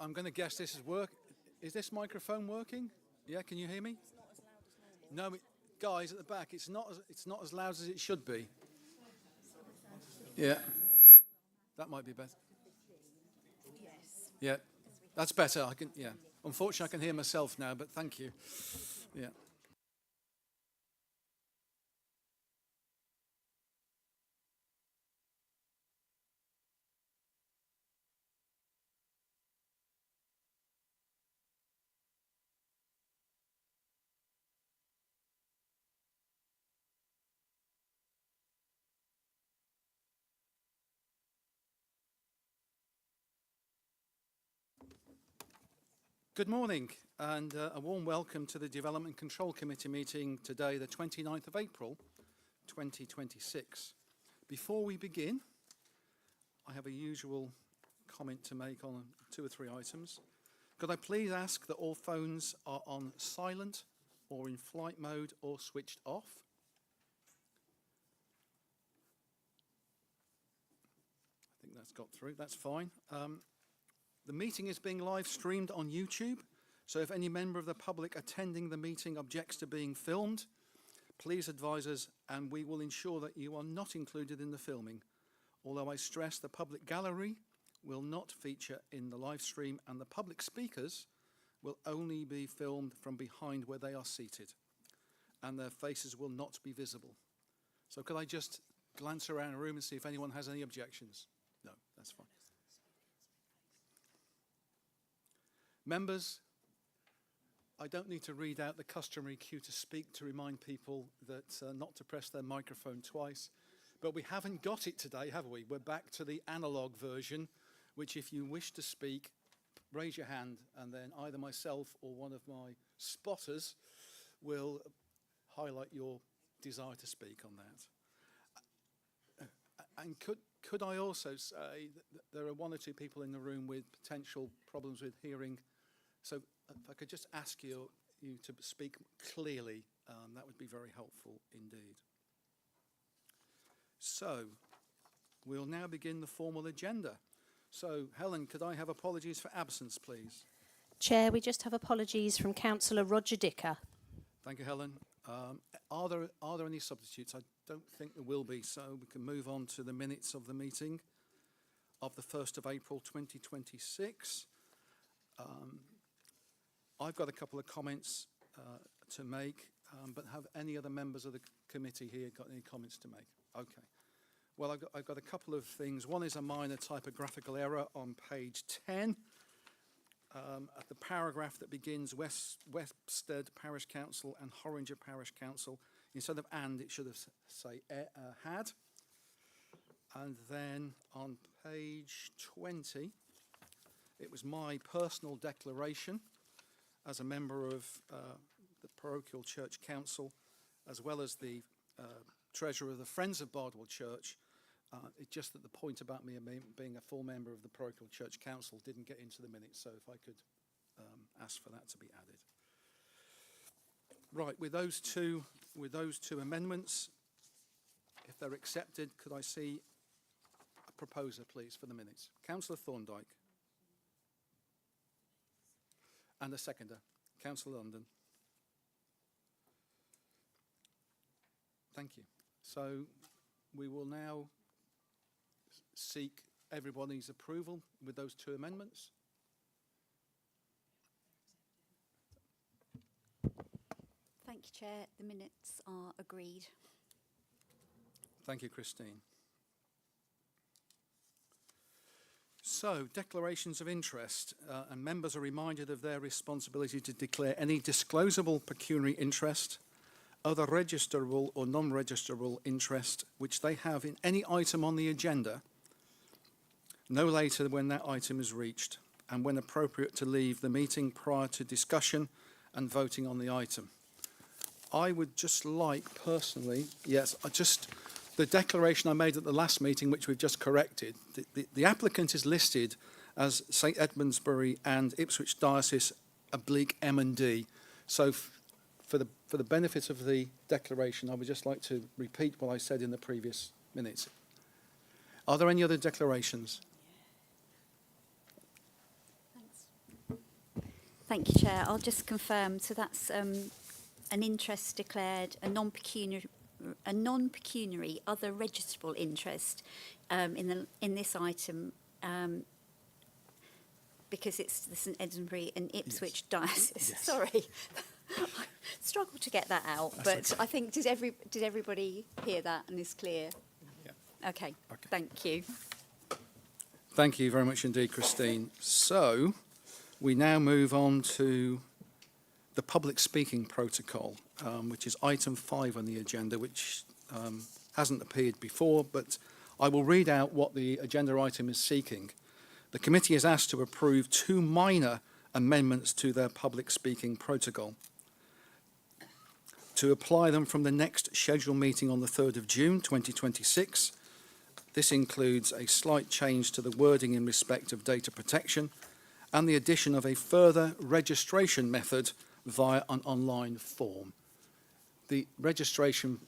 I'm going to guess this is work. Is this microphone working? Yeah, can you hear me? It's not as loud as normal. No, guys at the back, it's not as loud as it should be. Yeah, that might be better. Yes. Yeah, that's better. I can. Yeah, unfortunately, I can hear myself now, but thank you. Yeah. Good morning and a warm welcome to the Development Control Committee meeting today, the 29th of April, 2026. Before we begin, I have a usual comment to make on 2 or 3 items. Could I please ask that all phones are on silent or in flight mode or switched off? I think that's got through, that's fine. The meeting is being live streamed on YouTube, so if any member of the public attending the meeting objects to being filmed, please advise us and we will ensure that you are not included in the filming. Although I stress the public gallery will not feature in the live stream and the public speakers will only be filmed from behind where they are seated and their faces will not be visible. So could I just glance around the room and see if anyone has any objections? No, that's fine. Members, I don't need to read out the customary cue to speak to remind people that not to press their microphone twice, but we haven't got it today, have we? We're back to the analog version, which if you wish to speak, raise your hand and then either myself or one of my spotters will highlight your desire to speak on that. And could I also say that there are 1 or 2 people in the room with potential problems with hearing. So if I could just ask you to speak clearly, that would be very helpful indeed. So we'll now begin the formal agenda. So Helen, could I have apologies for absence, please? Chair, we just have apologies from Councillor Roger Dicker. Thank you, Helen. Are there any substitutes? I don't think there will be, so we can move on to the minutes of the meeting of the 1st of April 2026. I've got a couple of comments to make, but have any other members of the committee here got any comments to make? Okay. Well, I've got a couple of things. One is a minor typographical error on page 10. At the paragraph that begins Weststead Parish Council and Horringer Parish Council, instead of and, it should have say had. And then on page 20, it was my personal declaration as a member of the Parochial Church Council, as well as the treasurer of the Friends of Bardwell Church. It's just that the point about me being a full member of the Parochial Church Council didn't get into the minutes, so if I could ask for that to be added. Right, with those two amendments, if they're accepted, could I see a proposer, please, for the minutes? Councillor Thorndike. And the seconder, Councillor London. Thank you. So we will now seek everybody's approval with those 2 amendments. Thank you, Chair. The minutes are agreed. Thank you, Christine. So, declarations of interest, and members are reminded of their responsibility to declare any disclosable pecuniary interest, other registerable or non-registerable interest which they have in any item on the agenda, no later than when that item is reached, and when appropriate to leave the meeting prior to discussion and voting on the item. I would just like personally, the declaration I made at the last meeting, which we've just corrected, the applicant is listed as St Edmundsbury and Ipswich Diocese / M&D. So for the benefit of the declaration, I would just like to repeat what I said in the previous minutes. Are there any other declarations? Thanks. Thank you, Chair. I'll just confirm. So that's an interest declared, a non-pecuniary other registrable interest in this item because it's the St Edmundbury and Ipswich Diocese. Yes. Sorry. I struggled to get that out, That's but I think did everybody hear that and is clear? Yeah. Okay. Thank you. Thank you very much indeed, Christine. So we now move on to the public speaking protocol, which is item 5 on the agenda, which hasn't appeared before, but I will read out what the agenda item is seeking. The committee is asked to approve 2 minor amendments to their public speaking protocol, to apply them from the next scheduled meeting on the 3rd of June 2026. This includes a slight change to the wording in respect of data protection and the addition of a further registration method via an online form. The registration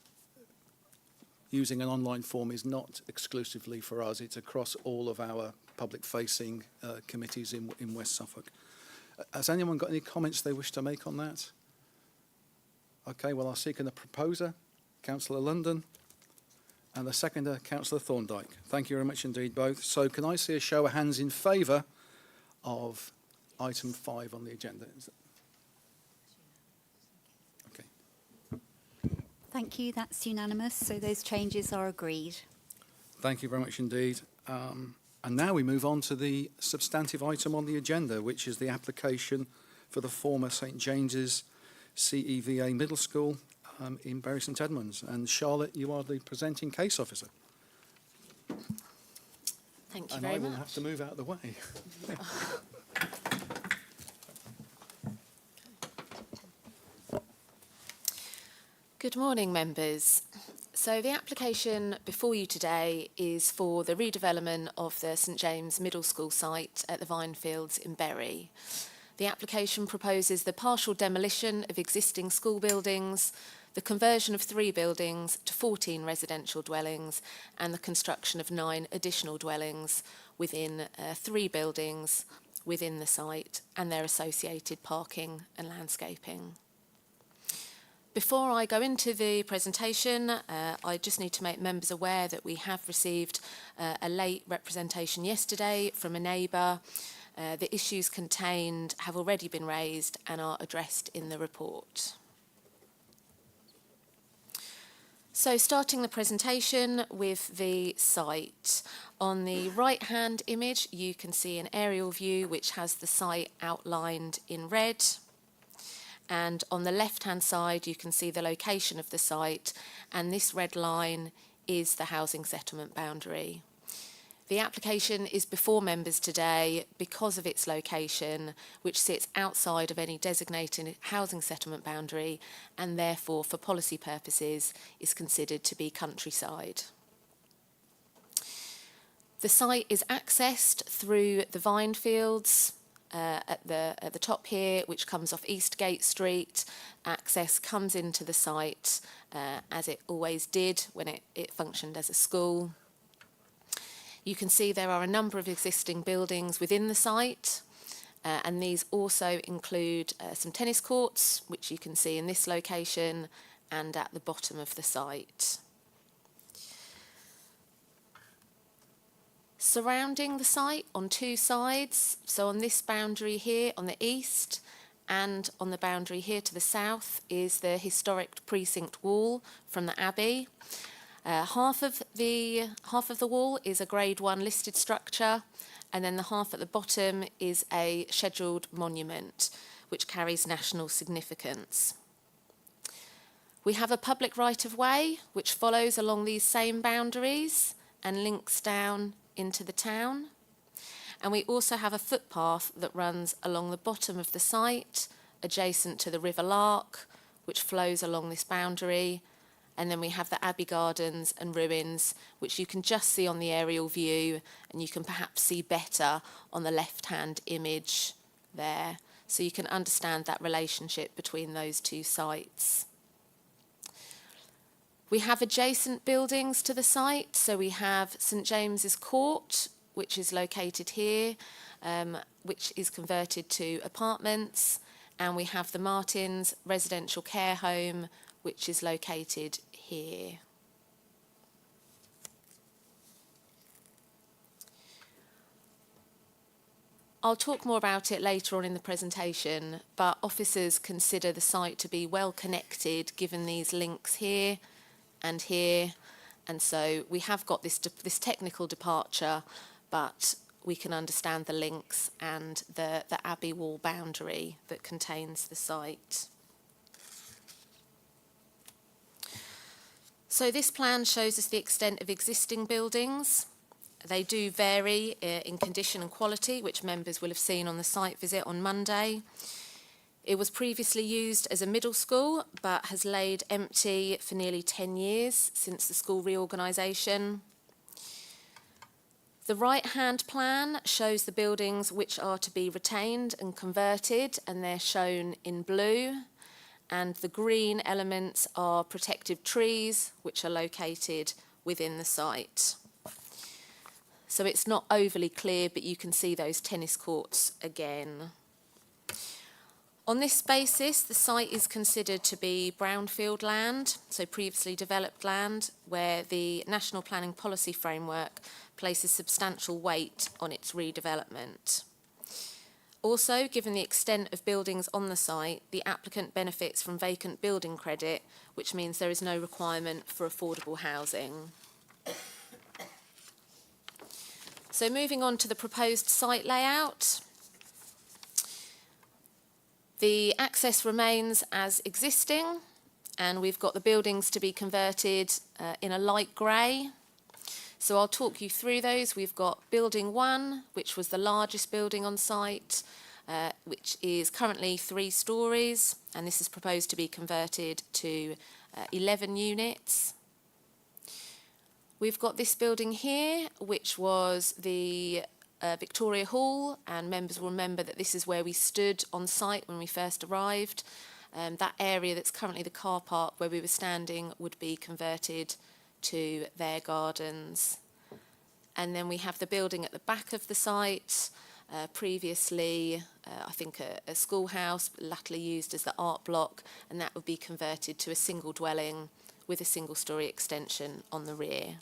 using an online form is not exclusively for us, it's across all of our public-facing committees in West Suffolk. Has anyone got any comments they wish to make on that? Okay, well, I'll seek a proposer, Councillor London, and the seconder, Councillor Thorndike. Thank you very much indeed, both. So can I see a show of hands in favour of item 5 on the agenda? Okay. Thank you. That's unanimous. So those changes are agreed. Thank you very much indeed. And now we move on to the substantive item on the agenda, which is the application for the former St James's CEVA Middle School in Bury St Edmunds. And Charlotte, you are the presenting case officer. Thank you And very I will much. have to move out of the way. Good morning, members. So the application before you today is for the redevelopment of the St James Middle School site at the Vinefields in Bury. The application proposes the partial demolition of existing school buildings, the conversion of 3 buildings to 14 residential dwellings, and the construction of 9 additional dwellings within 3 buildings within the site and their associated parking and landscaping. Before I go into the presentation, I just need to make members aware that we have received a late representation yesterday from a neighbour. The issues contained have already been raised and are addressed in the report. So starting the presentation with the site. On the right-hand image, you can see an aerial view which has the site outlined in red. And on the left-hand side, you can see the location of the site, and this red line is the housing settlement boundary. The application is before members today because of its location, which sits outside of any designated housing settlement boundary, and therefore, for policy purposes, is considered to be countryside. The site is accessed through the Vinefields, at the top here, which comes off Eastgate Street. Access comes into the site as it always did when it functioned as a school. You can see there are a number of existing buildings within the site, and these also include some tennis courts, which you can see in this location and at the bottom of the site. Surrounding the site on 2 sides, so on this boundary here on the east and on the boundary here to the south is the historic precinct wall from the Abbey. Half of the wall is a Grade 1 listed structure, and then the half at the bottom is a scheduled monument which carries national significance. We have a public right-of-way which follows along these same boundaries and links down into the town. And we also have a footpath that runs along the bottom of the site, adjacent to the River Lark, which flows along this boundary. And then we have the Abbey Gardens and ruins, which you can just see on the aerial view, and you can perhaps see better on the left-hand image there. So you can understand that relationship between those 2 sites. We have adjacent buildings to the site, so we have St James's Court, which is located here, which is converted to apartments, and we have the Martins residential care home, which is located here. I'll talk more about it later on in the presentation, but officers consider the site to be well connected given these links here, and so we have got this technical departure, but we can understand the links and the Abbey Wall boundary that contains the site. So this plan shows us the extent of existing buildings. They do vary in condition and quality, which members will have seen on the site visit on Monday. It was previously used as a middle school, but has laid empty for nearly 10 years since the school reorganisation. The right-hand plan shows the buildings which are to be retained and converted, and they're shown in blue. And the green elements are protected trees, which are located within the site. So it's not overly clear, but you can see those tennis courts again. On this basis, the site is considered to be brownfield land, so previously developed land, where the National Planning Policy Framework places substantial weight on its redevelopment. Also, given the extent of buildings on the site, the applicant benefits from vacant building credit, which means there is no requirement for affordable housing. So moving on to the proposed site layout. The access remains as existing, and we've got the buildings to be converted in a light grey. So I'll talk you through those. We've got Building 1, which was the largest building on site, which is currently 3 stories, and this is proposed to be converted to 11 units. We've got this building here, which was the Victoria Hall, and members will remember that this is where we stood on site when we first arrived. That area that's currently the car park where we were standing would be converted to their gardens. And then we have the building at the back of the site, previously I think a schoolhouse, latterly used as the art block, and that would be converted to a single dwelling with a single-storey extension on the rear.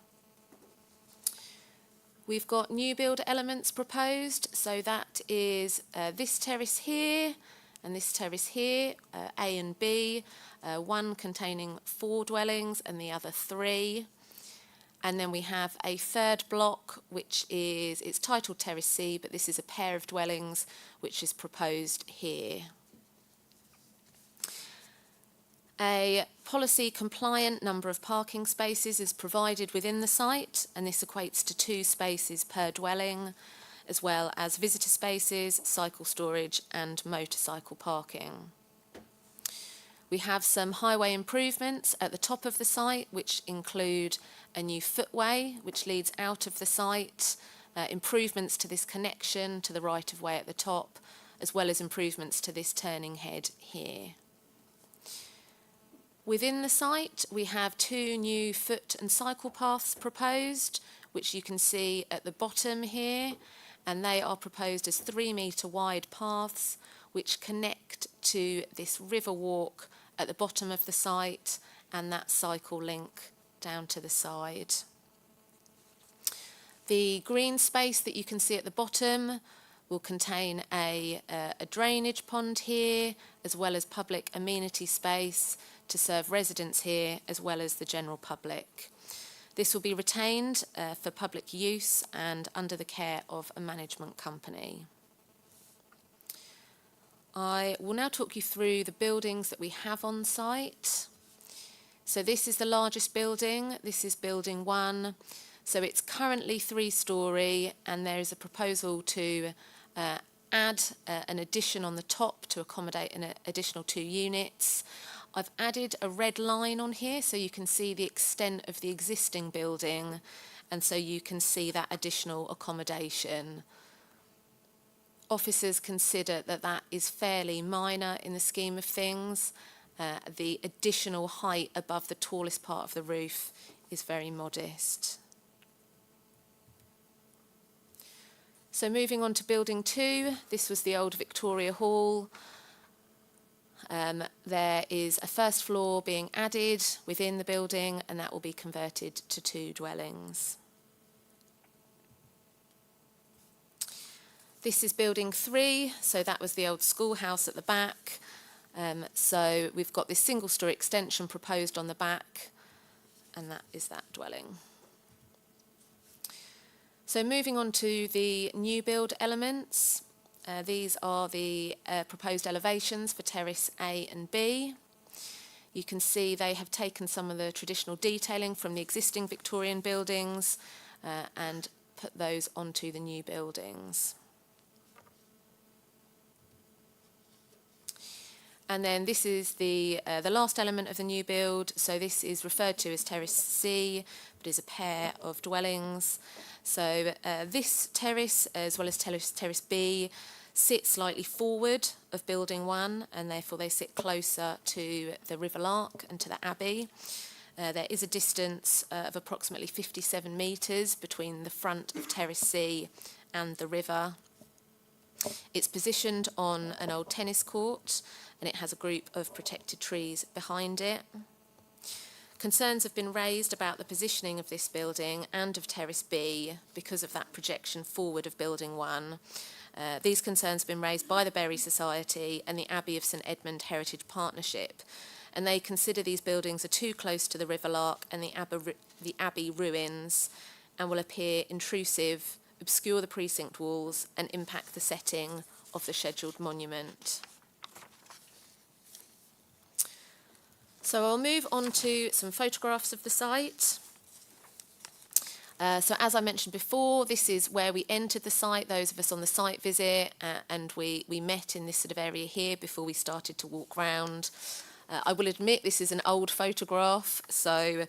We've got new build elements proposed, so that is this terrace here and this terrace here, A and B, one containing 4 dwellings and the other 3. And then we have a third block, which is, it's titled Terrace C, but this is a pair of dwellings, which is proposed here. A policy-compliant number of parking spaces is provided within the site, and this equates to 2 spaces per dwelling, as well as visitor spaces, cycle storage, and motorcycle parking. We have some highway improvements at the top of the site, which include a new footway, which leads out of the site, improvements to this connection to the right-of-way at the top, as well as improvements to this turning head here. Within the site, we have 2 new foot and cycle paths proposed, which you can see at the bottom here, and they are proposed as 3-metre wide paths, which connect to this river walk at the bottom of the site and that cycle link down to the side. The green space that you can see at the bottom will contain a drainage pond here, as well as public amenity space to serve residents here, as well as the general public. This will be retained for public use and under the care of a management company. I will now talk you through the buildings that we have on site. So this is the largest building. This is Building 1. So it's currently 3-storey, and there is a proposal to add an addition on the top to accommodate an additional 2 units. I've added a red line on here so you can see the extent of the existing building, and so you can see that additional accommodation. Officers consider that that is fairly minor in the scheme of things. The additional height above the tallest part of the roof is very modest. So moving on to building 2, this was the old Victoria Hall. There is a first floor being added within the building, and that will be converted to 2 dwellings. This is building 3, so that was the old schoolhouse at the back. So we've got this single-storey extension proposed on the back, and that is that dwelling. So moving on to the new build elements. These are the proposed elevations for terrace A and B. You can see they have taken some of the traditional detailing from the existing Victorian buildings and put those onto the new buildings. And then this is the last element of the new build. So this is referred to as Terrace C, but is a pair of dwellings. So this terrace, as well as terrace B, sit slightly forward of building 1, and therefore they sit closer to the River Lark and to the Abbey. There is a distance of approximately 57 metres between the front of Terrace C and the river. It's positioned on an old tennis court, and it has a group of protected trees behind it. Concerns have been raised about the positioning of this building and of Terrace B because of that projection forward of building 1. These concerns have been raised by the Bury Society and the Abbey of St Edmund Heritage Partnership, and they consider these buildings are too close to the River Lark and the Abbey ruins and will appear intrusive, obscure the precinct walls and impact the setting of the scheduled monument. So I'll move on to some photographs of the site. So as I mentioned before, this is where we entered the site, those of us on the site visit, and we met in this sort of area here before we started to walk round. I will admit this is an old photograph, so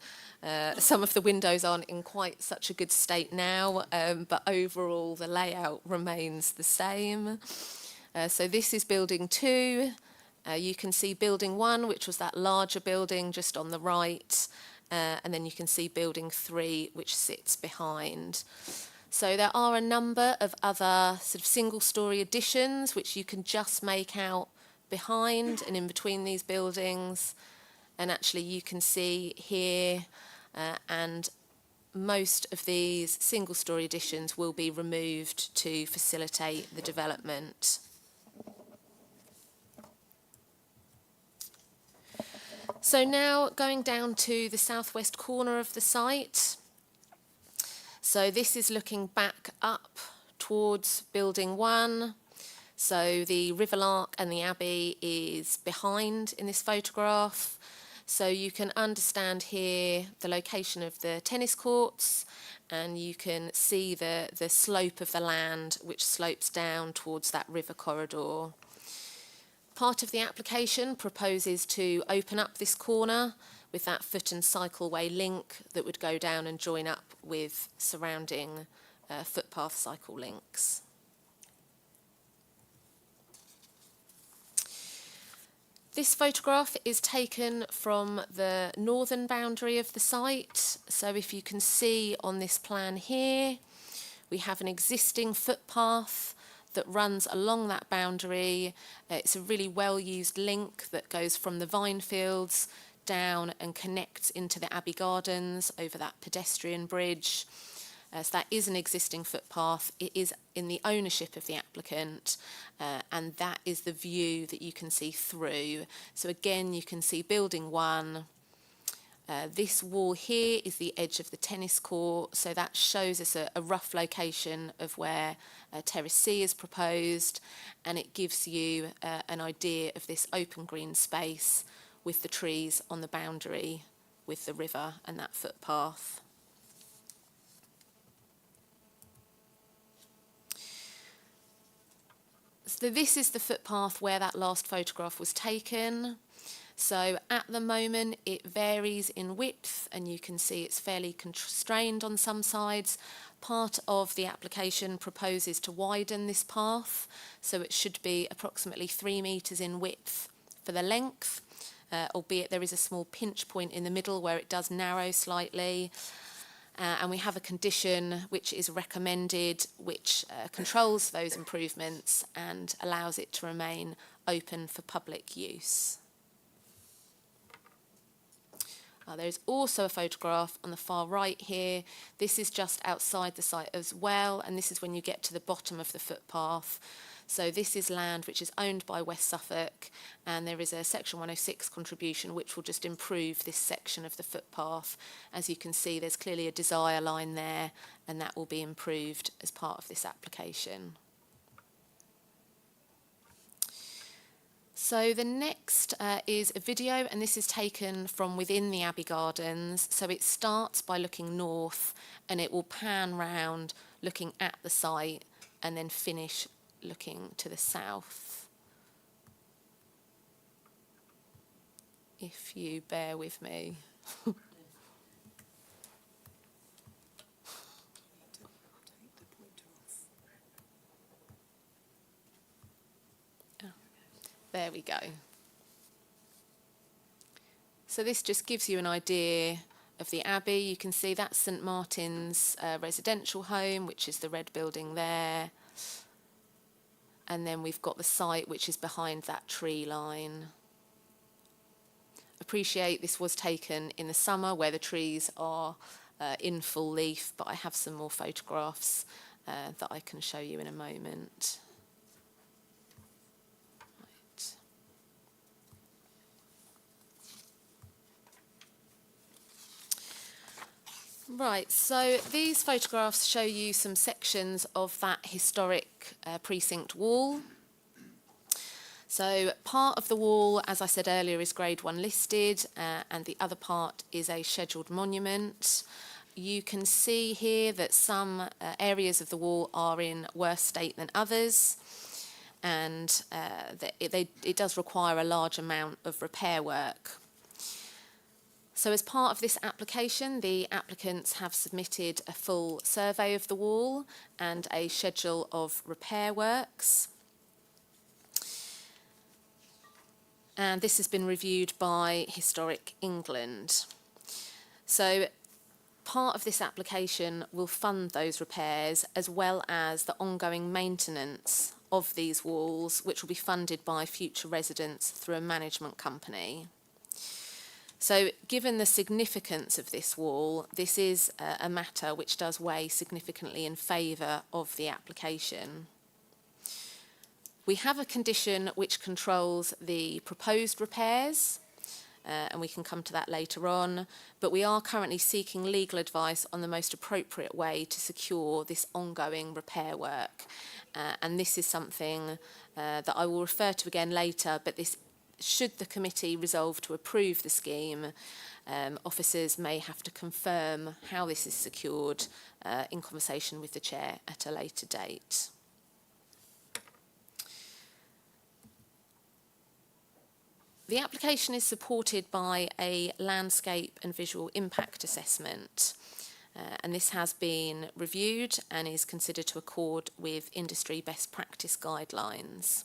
some of the windows aren't in quite such a good state now, but overall the layout remains the same. So this is building 2. You can see building 1, which was that larger building just on the right, and then you can see building 3, which sits behind. So there are a number of other sort of single-storey additions which you can just make out behind and in between these buildings, and actually you can see here, and most of these single-storey additions will be removed to facilitate the development. So now going down to the southwest corner of the site. So this is looking back up towards building 1. So the River Lark and the Abbey is behind in this photograph. So you can understand here the location of the tennis courts, and you can see the slope of the land which slopes down towards that river corridor. Part of the application proposes to open up this corner with that foot and cycleway link that would go down and join up with surrounding footpath cycle links. This photograph is taken from the northern boundary of the site. So if you can see on this plan here, we have an existing footpath that runs along that boundary. It's a really well-used link that goes from the vine fields down and connects into the Abbey Gardens over that pedestrian bridge. So that is an existing footpath. It is in the ownership of the applicant, and that is the view that you can see through. So again, you can see building 1. This wall here is the edge of the tennis court, so that shows us a rough location of where Terrace C is proposed, and it gives you an idea of this open green space with the trees on the boundary with the river and that footpath. So this is the footpath where that last photograph was taken. So at the moment it varies in width, and you can see it's fairly constrained on some sides. Part of the application proposes to widen this path, so it should be approximately 3 metres in width for the length, albeit there is a small pinch point in the middle where it does narrow slightly. and we have a condition which is recommended, which controls those improvements and allows it to remain open for public use. There is also a photograph on the far right here. This is just outside the site as well, and this is when you get to the bottom of the footpath. So this is land which is owned by West Suffolk, and there is a Section 106 contribution which will just improve this section of the footpath. As you can see, there's clearly a desire line there, and that will be improved as part of this application. So the next is a video, and this is taken from within the Abbey Gardens. So it starts by looking north, and it will pan round looking at the site and then finish looking to the south. If you bear with me. There we go. So this just gives you an idea of the Abbey. You can see that's St Martin's residential home, which is the red building there. And then we've got the site, which is behind that tree line. Appreciate this was taken in the summer where the trees are in full leaf, but I have some more photographs that I can show you in a moment. Right, so these photographs show you some sections of that historic precinct wall. So part of the wall, as I said earlier, is Grade 1 listed, and the other part is a scheduled monument. You can see here that some areas of the wall are in worse state than others, and it does require a large amount of repair work. So as part of this application, the applicants have submitted a full survey of the wall and a schedule of repair works. And this has been reviewed by Historic England. So part of this application will fund those repairs as well as the ongoing maintenance of these walls, which will be funded by future residents through a management company. So given the significance of this wall, this is a matter which does weigh significantly in favour of the application. We have a condition which controls the proposed repairs, and we can come to that later on, but we are currently seeking legal advice on the most appropriate way to secure this ongoing repair work. And this is something that I will refer to again later, but this, should the committee resolve to approve the scheme, officers may have to confirm how this is secured in conversation with the chair at a later date. The application is supported by a landscape and visual impact assessment, and this has been reviewed and is considered to accord with industry best practice guidelines.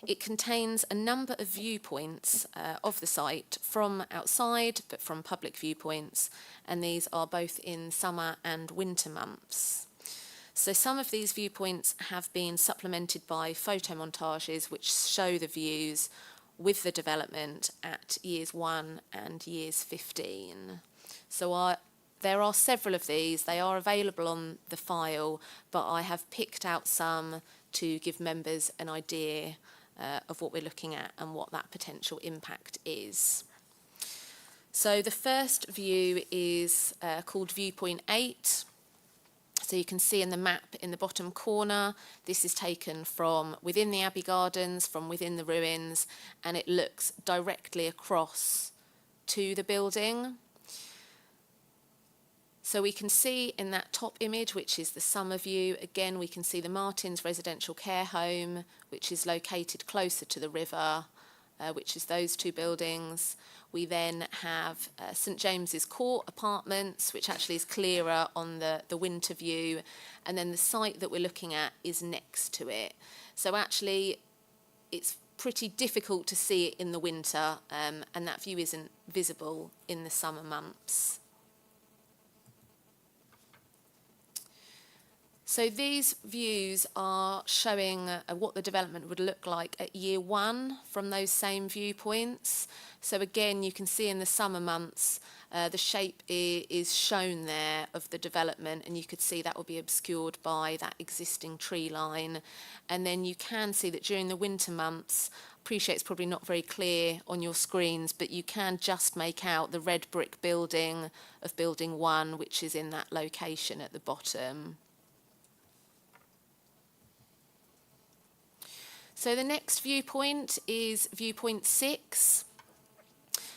It contains a number of viewpoints of the site from outside, but from public viewpoints, and these are both in summer and winter months. So some of these viewpoints have been supplemented by photo montages which show the views with the development at years 1 and years 15. So there are several of these. They are available on the file, but I have picked out some to give members an idea of what we're looking at and what that potential impact is. So the first view is called Viewpoint 8. So you can see in the map in the bottom corner, this is taken from within the Abbey Gardens, from within the ruins, and it looks directly across to the building. So we can see in that top image, which is the summer view, again we can see the Martins Residential Care Home, which is located closer to the river, which is those two buildings. We then have St James's Court Apartments, which actually is clearer on the winter view, and then the site that we're looking at is next to it. So actually it's pretty difficult to see it in the winter, and that view isn't visible in the summer months. So these views are showing what the development would look like at year one from those same viewpoints. So again, you can see in the summer months, the shape is shown there of the development, and you could see that will be obscured by that existing tree line. And then you can see that during the winter months, appreciate it's probably not very clear on your screens, but you can just make out the red brick building of building 1, which is in that location at the bottom. So the next viewpoint is viewpoint 6.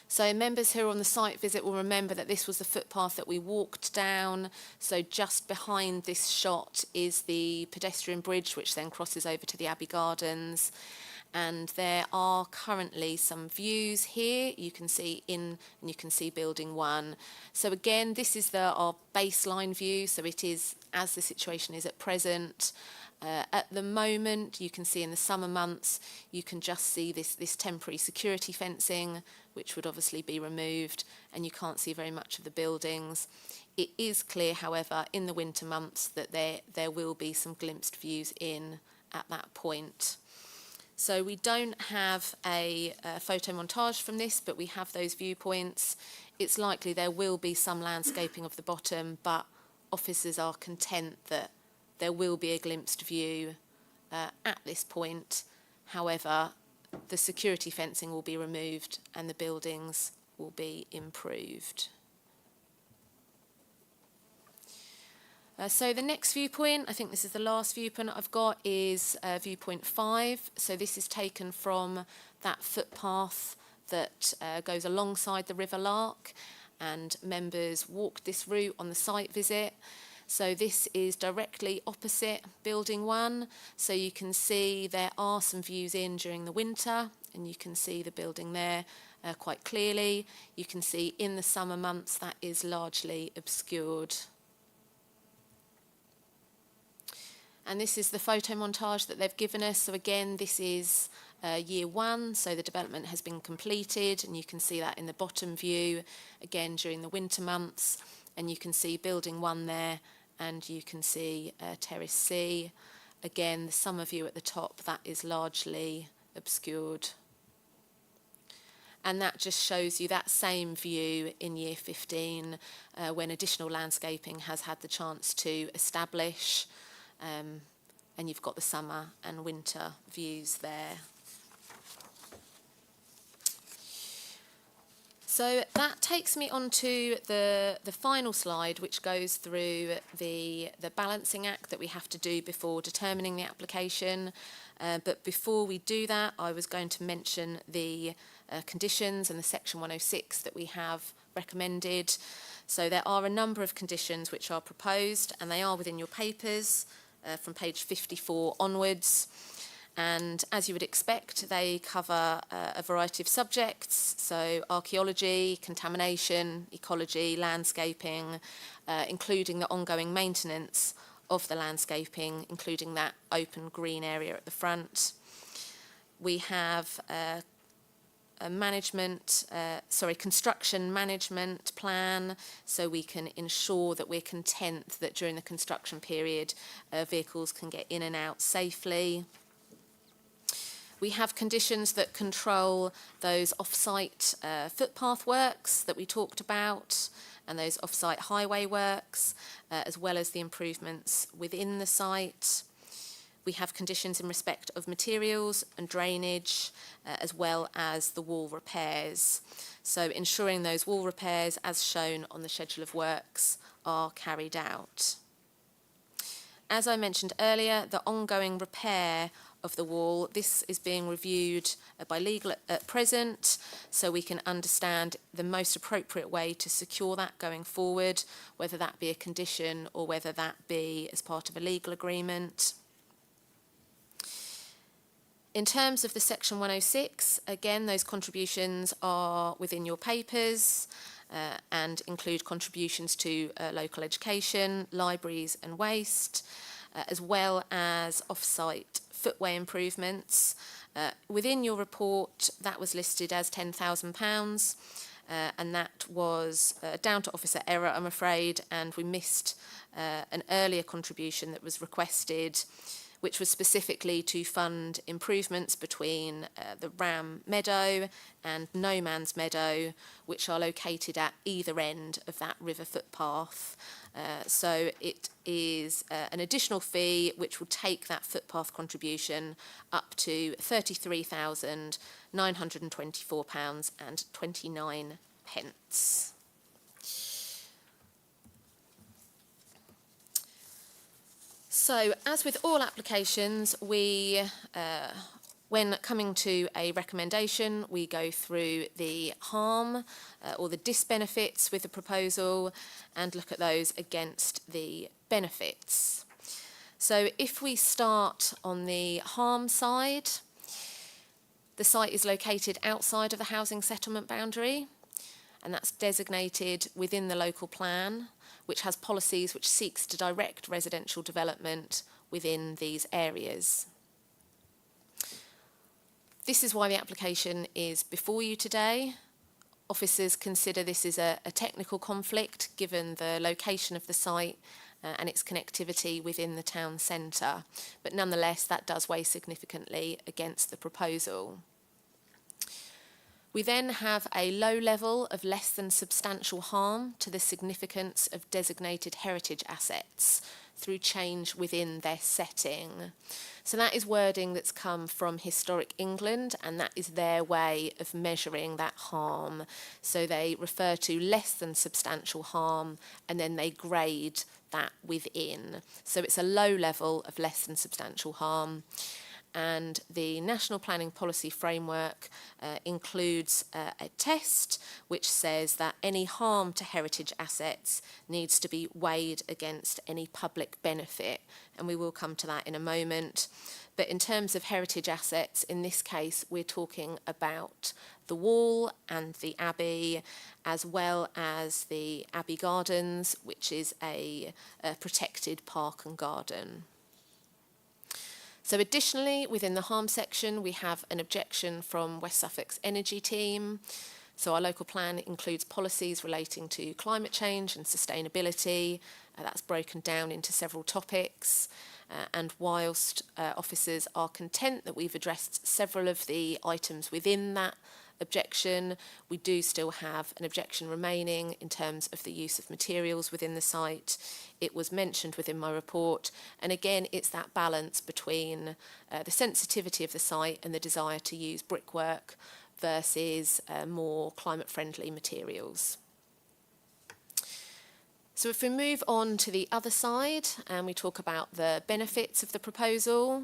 So members who are on the site visit will remember that this was the footpath that we walked down. So just behind this shot is the pedestrian bridge, which then crosses over to the Abbey Gardens. And there are currently some views here. You can see and you can see building 1. So again, this is our baseline view. So it is as the situation is at present. At the moment, you can see in the summer months, you can just see this temporary security fencing, which would obviously be removed, and you can't see very much of the buildings. It is clear, however, in the winter months that there will be some glimpsed views in at that point. So we don't have a photo montage from this, but we have those viewpoints. It's likely there will be some landscaping of the bottom, but officers are content that there will be a glimpsed view at this point. However, the security fencing will be removed and the buildings will be improved. So the next viewpoint, I think this is the last viewpoint I've got, is viewpoint 5. So this is taken from that footpath that goes alongside the River Lark, and members walked this route on the site visit. So this is directly opposite building 1. So you can see there are some views in during the winter, and you can see the building there quite clearly. You can see in the summer months that is largely obscured. And this is the photo montage that they've given us. So again, this is year 1, so the development has been completed, and you can see that in the bottom view, again during the winter months, and you can see building 1 there, and you can see Terrace C. Again, the summer view at the top, that is largely obscured. And that just shows you that same view in year 15 when additional landscaping has had the chance to establish, and you've got the summer and winter views there. So that takes me on to the final slide, which goes through the balancing act that we have to do before determining the application. But before we do that, I was going to mention the conditions and the Section 106 that we have recommended. So there are a number of conditions which are proposed, and they are within your papers from page 54 onwards. And as you would expect, they cover a variety of subjects, so archaeology, contamination, ecology, landscaping, including the ongoing maintenance of the landscaping, including that open green area at the front. We have a construction management plan, so we can ensure that we're content that during the construction period, vehicles can get in and out safely. We have conditions that control those off-site footpath works that we talked about, and those off-site highway works, as well as the improvements within the site. We have conditions in respect of materials and drainage, as well as the wall repairs. So ensuring those wall repairs, as shown on the schedule of works, are carried out. As I mentioned earlier, the ongoing repair of the wall, this is being reviewed by legal at present, so we can understand the most appropriate way to secure that going forward, whether that be a condition or whether that be as part of a legal agreement. In terms of the Section 106, again, those contributions are within your papers and include contributions to local education, libraries and waste, as well as off-site footway improvements. Within your report, that was listed as £10,000. and that was down to officer error, I'm afraid, and we missed an earlier contribution that was requested, which was specifically to fund improvements between the Ram Meadow and No Man's Meadow, which are located at either end of that river footpath. So it is an additional fee which will take that footpath contribution up to £33,924.29. So, as with all applications, we, when coming to a recommendation, we go through the harm or the disbenefits with the proposal and look at those against the benefits. So, if we start on the harm side, the site is located outside of the housing settlement boundary, and that's designated within the local plan, which has policies which seeks to direct residential development within these areas. This is why the application is before you today. Officers consider this is a technical conflict given the location of the site and its connectivity within the town centre, but nonetheless that does weigh significantly against the proposal. We then have a low level of less than substantial harm to the significance of designated heritage assets through change within their setting. So that is wording that's come from Historic England, and that is their way of measuring that harm. So they refer to less than substantial harm, and then they grade that within. So it's a low level of less than substantial harm. And the National Planning Policy Framework includes a test which says that any harm to heritage assets needs to be weighed against any public benefit, and we will come to that in a moment. But in terms of heritage assets, in this case, we're talking about the wall and the Abbey, as well as the Abbey Gardens, which is a protected park and garden. So additionally, within the harm section, we have an objection from West Suffolk's Energy Team. So our local plan includes policies relating to climate change and sustainability. That's broken down into several topics. And whilst officers are content that we've addressed several of the items within that objection, we do still have an objection remaining in terms of the use of materials within the site. It was mentioned within my report, and again it's that balance between the sensitivity of the site and the desire to use brickwork versus more climate friendly materials. So if we move on to the other side and we talk about the benefits of the proposal,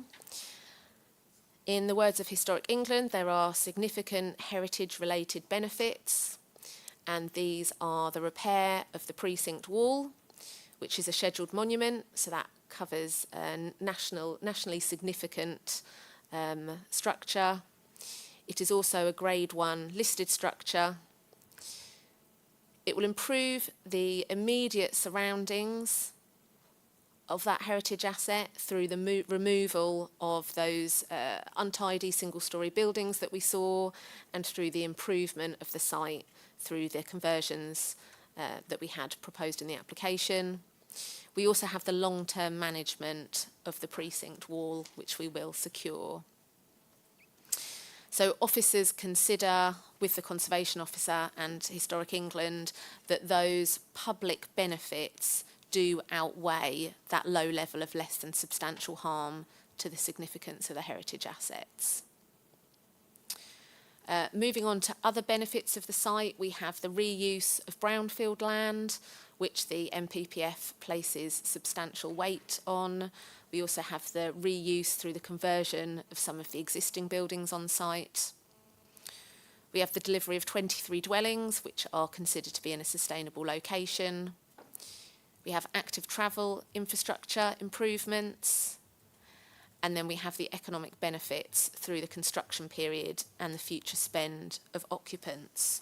in the words of Historic England, there are significant heritage-related benefits, and these are the repair of the precinct wall, which is a scheduled monument, so that covers a nationally significant structure. It is also a Grade 1 listed structure. It will improve the immediate surroundings of that heritage asset through the removal of those untidy single-storey buildings that we saw, and through the improvement of the site through the conversions that we had proposed in the application. We also have the long-term management of the precinct wall, which we will secure. So officers consider, with the Conservation Officer and Historic England, that those public benefits do outweigh that low level of less than substantial harm to the significance of the heritage assets. Moving on to other benefits of the site, we have the reuse of brownfield land, which the NPPF places substantial weight on. We also have the reuse through the conversion of some of the existing buildings on site. We have the delivery of 23 dwellings, which are considered to be in a sustainable location. We have active travel infrastructure improvements, and then we have the economic benefits through the construction period and the future spend of occupants.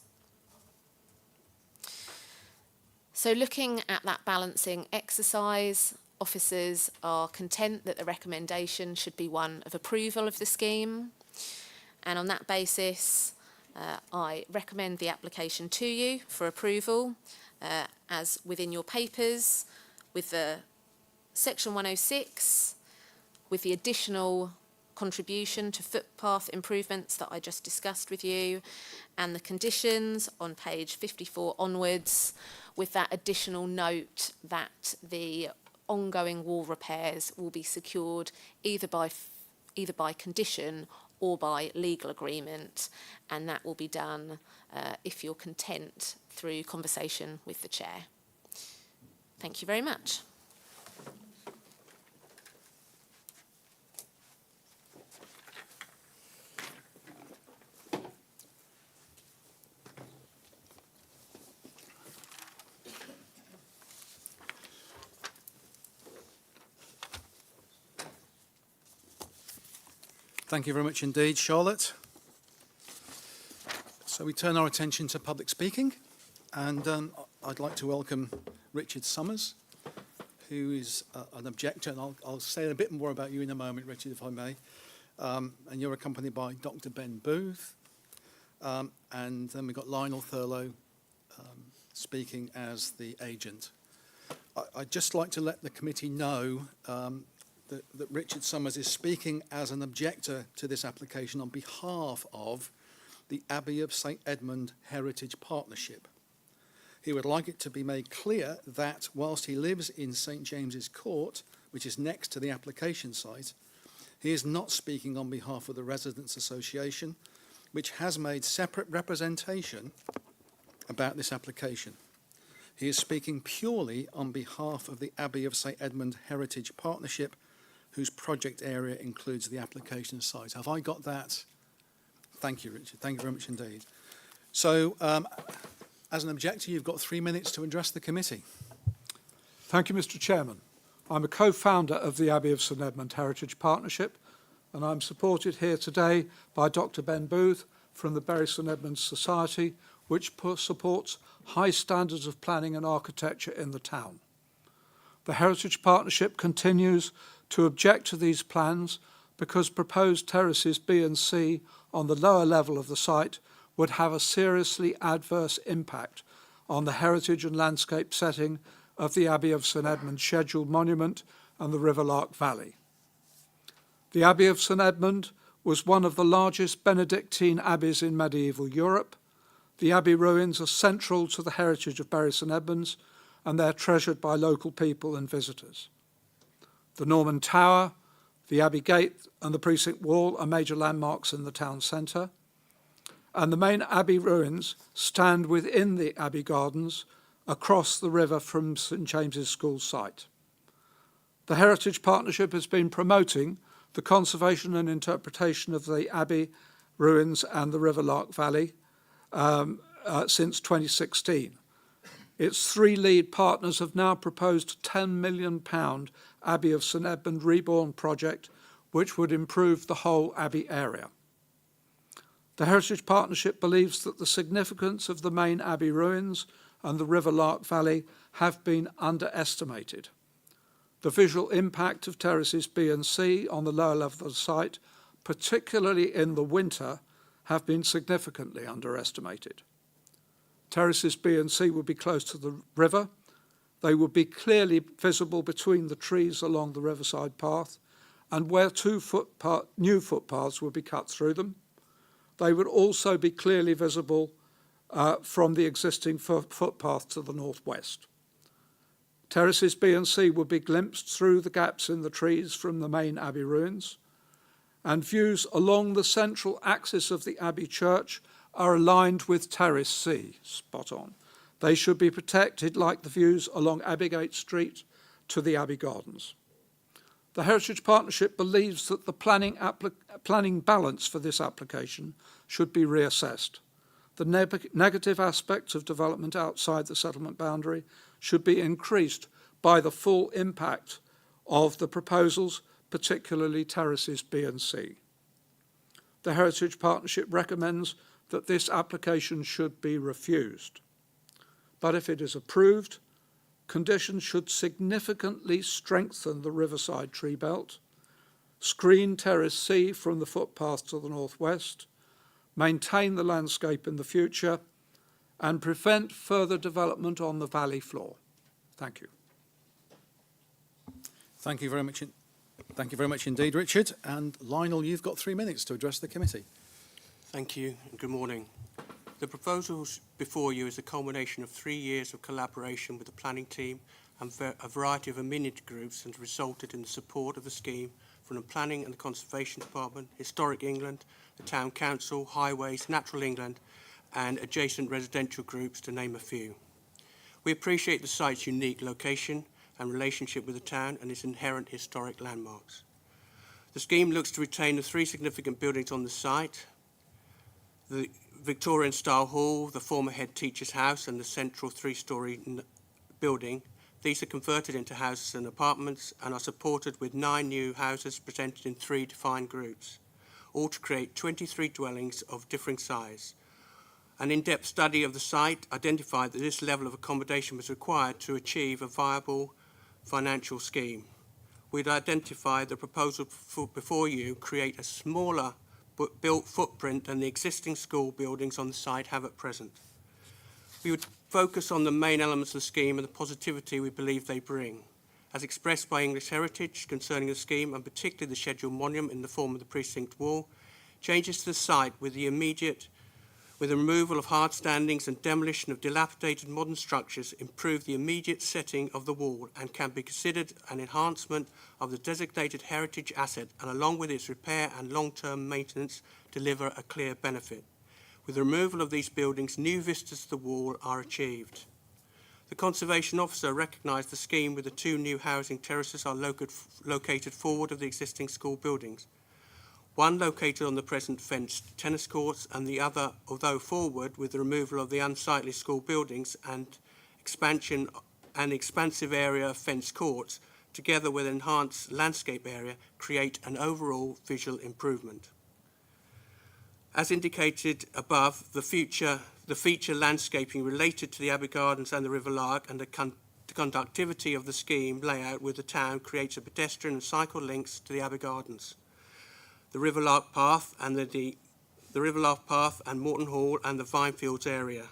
So looking at that balancing exercise, officers are content that the recommendation should be one of approval of the scheme, and on that basis, I recommend the application to you for approval as within your papers with the section 106 with the additional contribution to footpath improvements that I just discussed with you, and the conditions on page 54 onwards, with that additional note that the ongoing wall repairs will be secured either by condition or by legal agreement, and that will be done, if you're content, through conversation with the chair. Thank you very much. Thank you very much indeed, Charlotte. So we turn our attention to public speaking, and I'd like to welcome Richard Summers, who is an objector, and I'll say a bit more about you in a moment, Richard, if I may. And you're accompanied by Dr. Ben Booth, and then we've got Lionel Thurlow speaking as the agent. I'd just like to let the committee know that Richard Summers is speaking as an objector to this application on behalf of the Abbey of St Edmund Heritage Partnership. He would like it to be made clear that whilst he lives in St James's Court, which is next to the application site, he is not speaking on behalf of the Residents Association, which has made separate representation about this application. He is speaking purely on behalf of the Abbey of St Edmund Heritage Partnership, whose project area includes the application site. Have I got that? Thank you, Richard. Thank you very much indeed. So, as an objector, you've got 3 minutes to address the committee. Thank you, Mr. Chairman. I'm a co-founder of the Abbey of St Edmund Heritage Partnership, and I'm supported here today by Dr. Ben Booth from the Bury St Edmunds Society, which supports high standards of planning and architecture in the town. The Heritage Partnership continues to object to these plans because proposed terraces B and C on the lower level of the site would have a seriously adverse impact on the heritage and landscape setting of the Abbey of St Edmund Scheduled Monument and the River Lark Valley. The Abbey of St Edmund was one of the largest Benedictine abbeys in medieval Europe. The abbey ruins are central to the heritage of Bury St Edmunds, and they're treasured by local people and visitors. The Norman Tower, the Abbey Gate and the Precinct Wall are major landmarks in the town centre, and the main abbey ruins stand within the Abbey Gardens across the river from St James's School site. The Heritage Partnership has been promoting the conservation and interpretation of the Abbey ruins and the River Lark Valley since 2016. Its 3 lead partners have now proposed a £10 million Abbey of St Edmund Reborn project, which would improve the whole Abbey area. The Heritage Partnership believes that the significance of the main Abbey ruins and the River Lark Valley have been underestimated. The visual impact of terraces B and C on the lower level of the site, particularly in the winter, have been significantly underestimated. Terraces B and C would be close to the river. They would be clearly visible between the trees along the riverside path, and where 2 new footpaths would be cut through them. They would also be clearly visible from the existing footpath to the northwest. Terraces B and C would be glimpsed through the gaps in the trees from the main Abbey ruins, and views along the central axis of the Abbey Church are aligned with Terrace C, spot on. They should be protected like the views along Abbeygate Street to the Abbey Gardens. The Heritage Partnership believes that the planning balance for this application should be reassessed. The negative aspects of development outside the settlement boundary should be increased by the full impact of the proposals, particularly terraces B and C. The Heritage Partnership recommends that this application should be refused. But if it is approved, conditions should significantly strengthen the riverside tree belt, screen Terrace C from the footpath to the northwest, maintain the landscape in the future, and prevent further development on the valley floor. Thank you. Thank you very much. Thank you very much indeed, Richard. And Lionel, you've got 3 minutes to address the committee. Thank you and good morning. The proposals before you is a culmination of 3 years of collaboration with the planning team and a variety of amenity groups, and resulted in the support of the scheme from the Planning and the Conservation Department, Historic England, the Town Council, Highways, Natural England and adjacent residential groups, to name a few. We appreciate the site's unique location and relationship with the town and its inherent historic landmarks. The scheme looks to retain the 3 significant buildings on the site: the Victorian-style hall, the former head teacher's house and the central 3-storey building. These are converted into houses and apartments and are supported with 9 new houses presented in 3 defined groups, all to create 23 dwellings of differing size. An in-depth study of the site identified that this level of accommodation was required to achieve a viable financial scheme. We'd identified the proposal before you create a smaller built footprint than the existing school buildings on the site have at present. We would focus on the main elements of the scheme and the positivity we believe they bring, as expressed by English Heritage concerning the scheme, and particularly the scheduled monument in the form of the precinct wall. Changes to the site with the removal of hard standings and demolition of dilapidated modern structures improve the immediate setting of the wall and can be considered an enhancement of the designated heritage asset, and along with its repair and long-term maintenance deliver a clear benefit. With the removal of these buildings, new vistas to the wall are achieved. The Conservation Officer recognised the scheme with the 2 new housing terraces are located forward of the existing school buildings. One located on the present fenced tennis courts, and the other, although forward, with the removal of the unsightly school buildings and expansion and expansive area of fenced courts, together with enhanced landscape area, create an overall visual improvement. As indicated above, the feature landscaping related to the Abbey Gardens and the River Lark and the conductivity of the scheme layout with the town creates a pedestrian and cycle links to the Abbey Gardens. The River Lark Path and the River Lark Path and Morton Hall and the Vinefields area.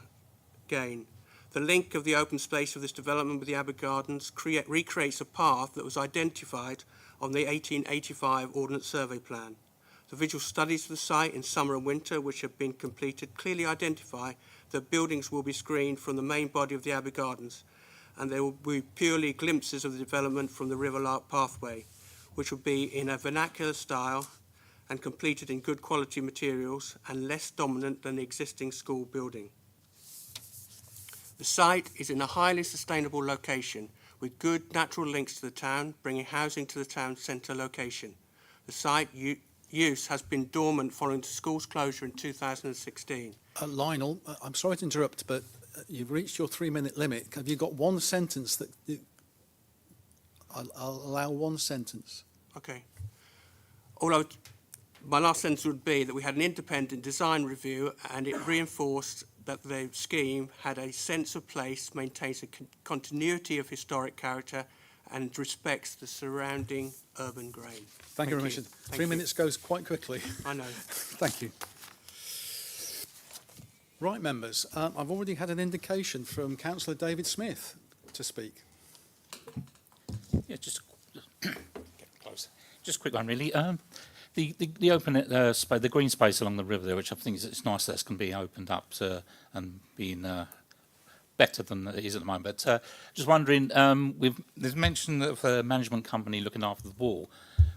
Again, the link of the open space of this development with the Abbey Gardens recreates a path that was identified on the 1885 Ordnance Survey Plan. The visual studies of the site in summer and winter, which have been completed, clearly identify that buildings will be screened from the main body of the Abbey Gardens, and there will be purely glimpses of the development from the River Lark pathway, which will be in a vernacular style and completed in good quality materials and less dominant than the existing school building. The site is in a highly sustainable location with good natural links to the town, bringing housing to the town centre location. The site use has been dormant following the school's closure in 2016. Lionel, I'm sorry to interrupt, but you've reached your 3-minute limit. Have you got one sentence that I'll allow one sentence? Okay. My last sentence would be that we had an independent design review and it reinforced that the scheme had a sense of place, maintains a continuity of historic character and respects the surrounding urban grain. Thank you very much. 3 minutes goes quite quickly. I know. Thank you. Right, members, I've already had an indication from Councillor David Smith to speak. Yeah, just get close. Just a quick one, really. The open space, the green space along the river there, which I think it's nice that's going to be opened up to, and being better than it is at the moment. But just wondering, there's mention of a management company looking after the wall.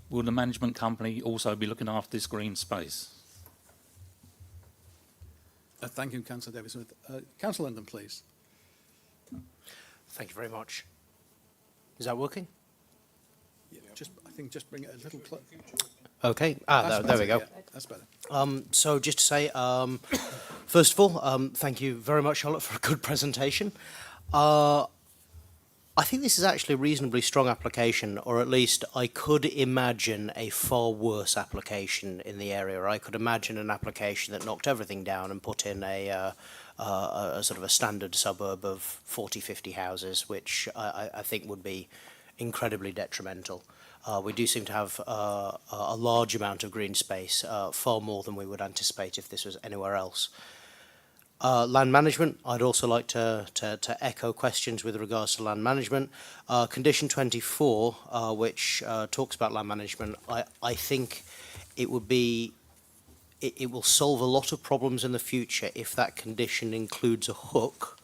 Will the management company also be looking after this green space? Thank you, Councillor David Smith. Councillor London, please. Thank you very much. Is that working? Yeah, just bring it a little closer. Okay. There we go. Yeah, that's better. So just to say, first of all, thank you very much, Charlotte, for a good presentation. I think this is actually a reasonably strong application, or at least I could imagine a far worse application in the area. I could imagine an application that knocked everything down and put in a sort of a standard suburb of 40, 50 houses, which I think would be incredibly detrimental. We do seem to have a large amount of green space, far more than we would anticipate if this was anywhere else. Land management, I'd also like to echo questions with regards to land management. Condition 24, which talks about land management, I think it would be, it will solve a lot of problems in the future if that condition includes a hook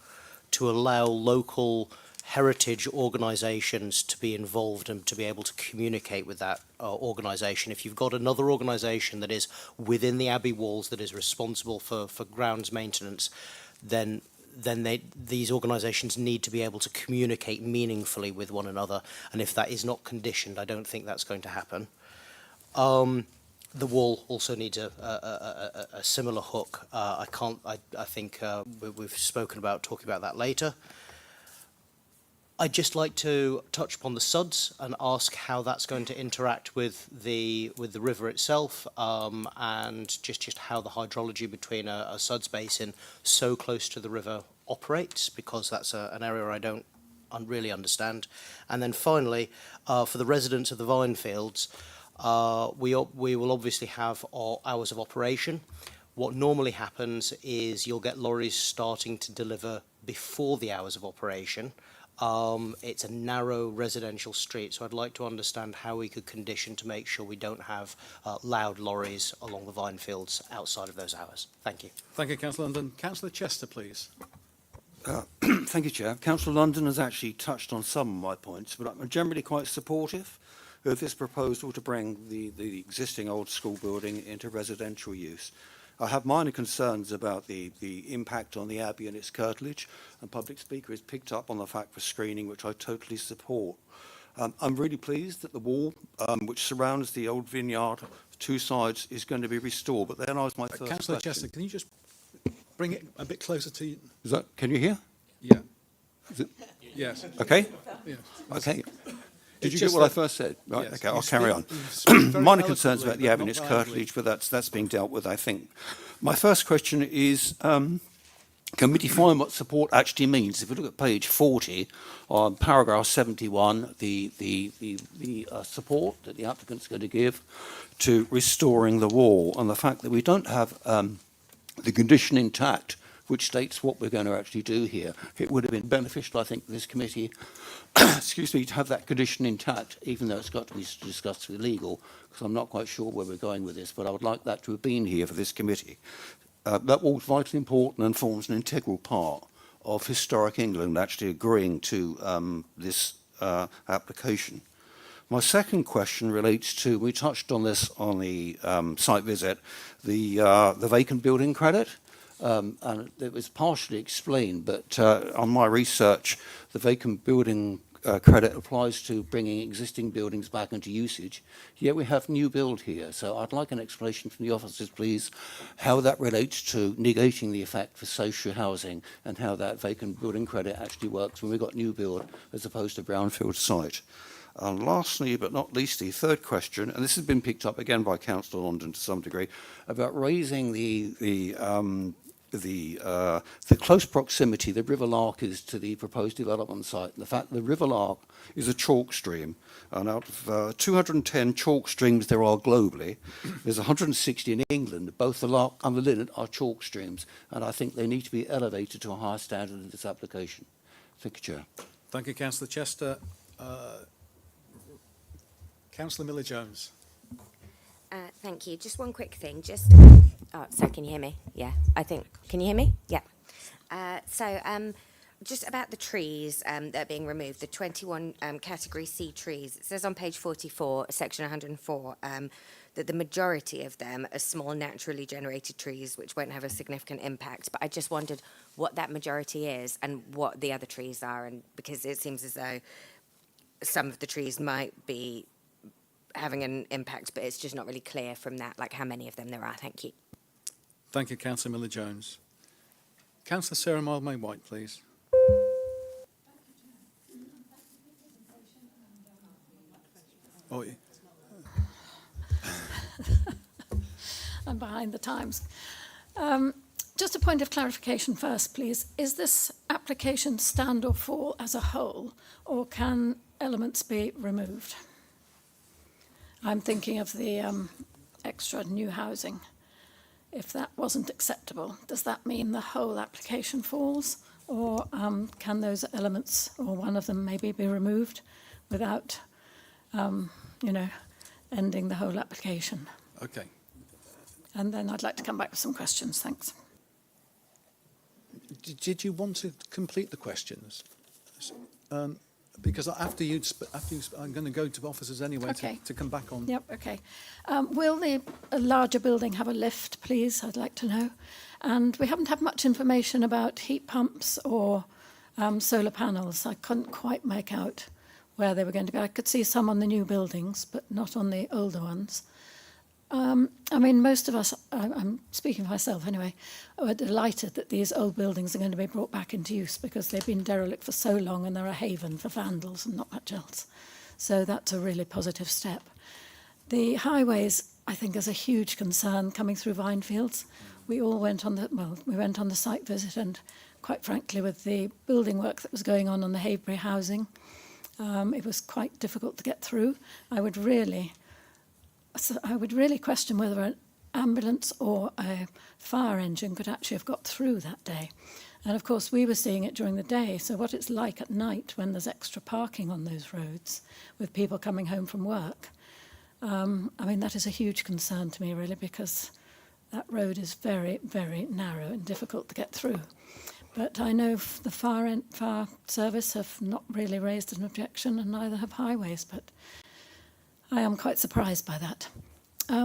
to allow local heritage organisations to be involved and to be able to communicate with that organisation. If you've got another organisation that is within the Abbey walls that is responsible for grounds maintenance, then these organisations need to be able to communicate meaningfully with one another. And if that is not conditioned, I don't think that's going to happen. The wall also needs a similar hook. I think we've spoken about talking about that later. I'd just like to touch upon the suds and ask how that's going to interact with the river itself, and just how the hydrology between a suds basin so close to the river operates, because that's an area I don't really understand. And then finally, for the residents of the vine fields, we will obviously have our hours of operation. What normally happens is you'll get lorries starting to deliver before the hours of operation. It's a narrow residential street, so I'd like to understand how we could condition to make sure we don't have loud lorries along the vine fields outside of those hours. Thank you. Thank you, Councillor London. Councillor Chester, please. Thank you, Chair. Councillor London has actually touched on some of my points, but I'm generally quite supportive of this proposal to bring the existing old school building into residential use. I have minor concerns about the impact on the Abbey and its curtilage, and Public Speaker has picked up on the fact for screening, which I totally support. I'm really pleased that the wall, which surrounds the old vineyard, two sides, is going to be restored. But then I was my first Councillor question. Chester, can you just bring it a bit closer to you? Is that, can you hear? Yeah. Is it, Yes. okay? Yeah. Okay. Did It's you just get what I that- first said? Right, Yes, okay, you I'll carry on. speak- you speak very Minor concerns eloquently, about the but Abbey and not its loudly. curtilage, but that's being dealt with, I think. My first question is, can we define what support actually means? If we look at page 40, on paragraph 71, the support that the applicant's going to give to restoring the wall, and the fact that we don't have the condition intact, which states what we're going to actually do here. It would have been beneficial, I think, for this committee, excuse me, to have that condition intact, even though it's got to be discussed with legal, because I'm not quite sure where we're going with this, but I would like that to have been here for this committee. That wall's vitally important and forms an integral part of historic England actually agreeing to this application. My second question relates to, we touched on this on the site visit, the vacant building credit. And it was partially explained, but on my research, the vacant building credit applies to bringing existing buildings back into usage. Yet we have new build here, so I'd like an explanation from the officers, please, how that relates to negating the effect for social housing and how that vacant building credit actually works when we've got new build as opposed to brownfield site. And lastly, but not least, the third question, and this has been picked up again by Councillor London to some degree, about raising the close proximity the River Lark is to the proposed development site. And the fact that the River Lark is a chalk stream, and out of 210 chalk streams there are globally, there's 160 in England. Both the Lark and the Linnet are chalk streams, and I think they need to be elevated to a higher standard in this application. Thank you, Chair. Thank you, Councillor Chester. Councillor Miller-Jones. Thank you. Just one quick thing. Oh, sorry, can you hear me? Yeah, I think. Can you hear me? Yeah. Just about the trees that are being removed, the 21 Category C trees. It says on page 44, section 104, that the majority of them are small, naturally generated trees, which won't have a significant impact. But I just wondered what that majority is and what the other trees are, and because it seems as though some of the trees might be having an impact, but it's just not really clear from that, like how many of them there are. Thank you. Thank you, Councillor Miller-Jones. Councillor Sarah Mildmay-White, please. Oh, yeah. I'm behind the times. Just a point of clarification first, please. Is this application stand or fall as a whole, or can elements be removed? I'm thinking of the extra new housing. If that wasn't acceptable, does that mean the whole application falls? Or can those elements, or one of them maybe, be removed without, ending the whole application? Okay. And then I'd like to come back with some questions. Thanks. Did you want to complete the questions? Because after I'm going to go to officers anyway Okay. to come back on. Yep, okay. Will the larger building have a lift, please? I'd like to know. And we haven't had much information about heat pumps or solar panels. I couldn't quite make out where they were going to be. I could see some on the new buildings, but not on the older ones. Most of us, I'm speaking for myself anyway, are delighted that these old buildings are going to be brought back into use because they've been derelict for so long and they're a haven for vandals and not much else. So that's a really positive step. The highways, I think, is a huge concern coming through Vinefields. We all went on the site visit, and quite frankly, with the building work that was going on the Havebury housing, it was quite difficult to get through. I would really question whether an ambulance or a fire engine could actually have got through that day. And of course, we were seeing it during the day, so what it's like at night when there's extra parking on those roads with people coming home from work. That is a huge concern to me, really, because that road is very, very narrow and difficult to get through. But I know the fire service have not really raised an objection, and neither have highways, but I am quite surprised by that.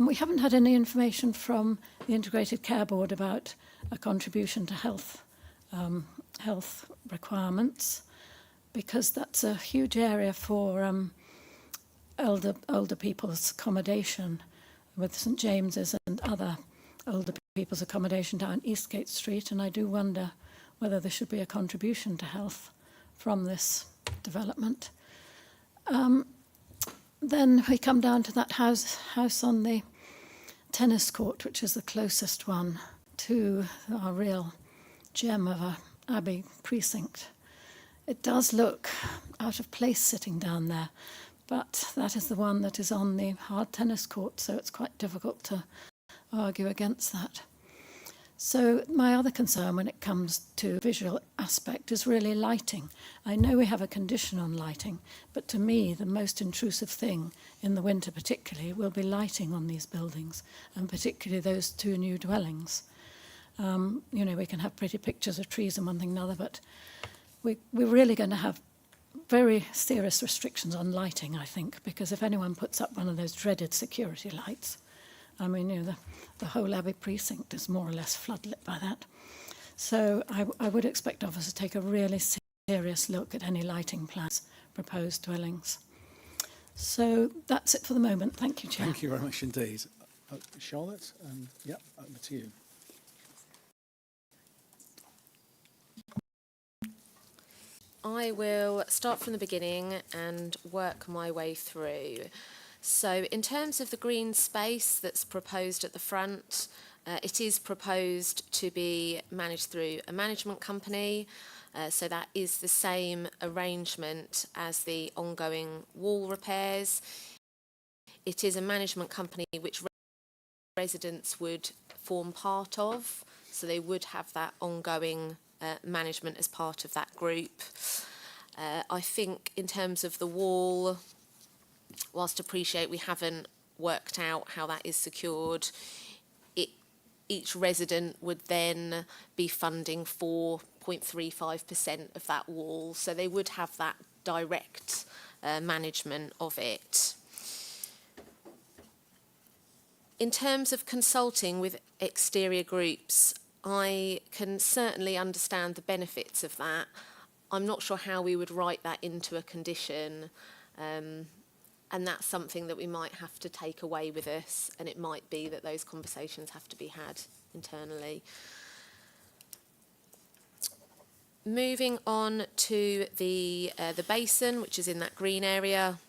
We haven't had any information from the Integrated Care Board about a contribution to health requirements, because that's a huge area for older people's accommodation, with St James's and other older people's accommodation down Eastgate Street, and I do wonder whether there should be a contribution to health from this development. Then we come down to that house on the tennis court, which is the closest one to our real gem of a Abbey precinct. It does look out of place sitting down there, but that is the one that is on the hard tennis court, so it's quite difficult to argue against that. So my other concern when it comes to visual aspect is really lighting. I know we have a condition on lighting, but to me the most intrusive thing in the winter particularly will be lighting on these buildings, and particularly those two new dwellings. We can have pretty pictures of trees and one thing and another, but we're really going to have very serious restrictions on lighting, I think, because if anyone puts up one of those dreaded security lights, the whole Abbey precinct is more or less floodlit by that. So I would expect officers to take a really serious look at any lighting plans, proposed dwellings. So that's it for the moment. Thank you, Chair. Thank you very much indeed. Charlotte, over to you. I will start from the beginning and work my way through. So in terms of the green space that's proposed at the front, it is proposed to be managed through a management company. So that is the same arrangement as the ongoing wall repairs. It is a management company which residents would form part of, so they would have that ongoing management as part of that group. I think in terms of the wall, whilst appreciate we haven't worked out how that is secured, each resident would then be funding 4.35% of that wall, so they would have that direct management of it. In terms of consulting with exterior groups, I can certainly understand the benefits of that. I'm not sure how we would write that into a condition, and that's something that we might have to take away with us, and it might be that those conversations have to be had internally. Moving on to the basin, which is in that green area.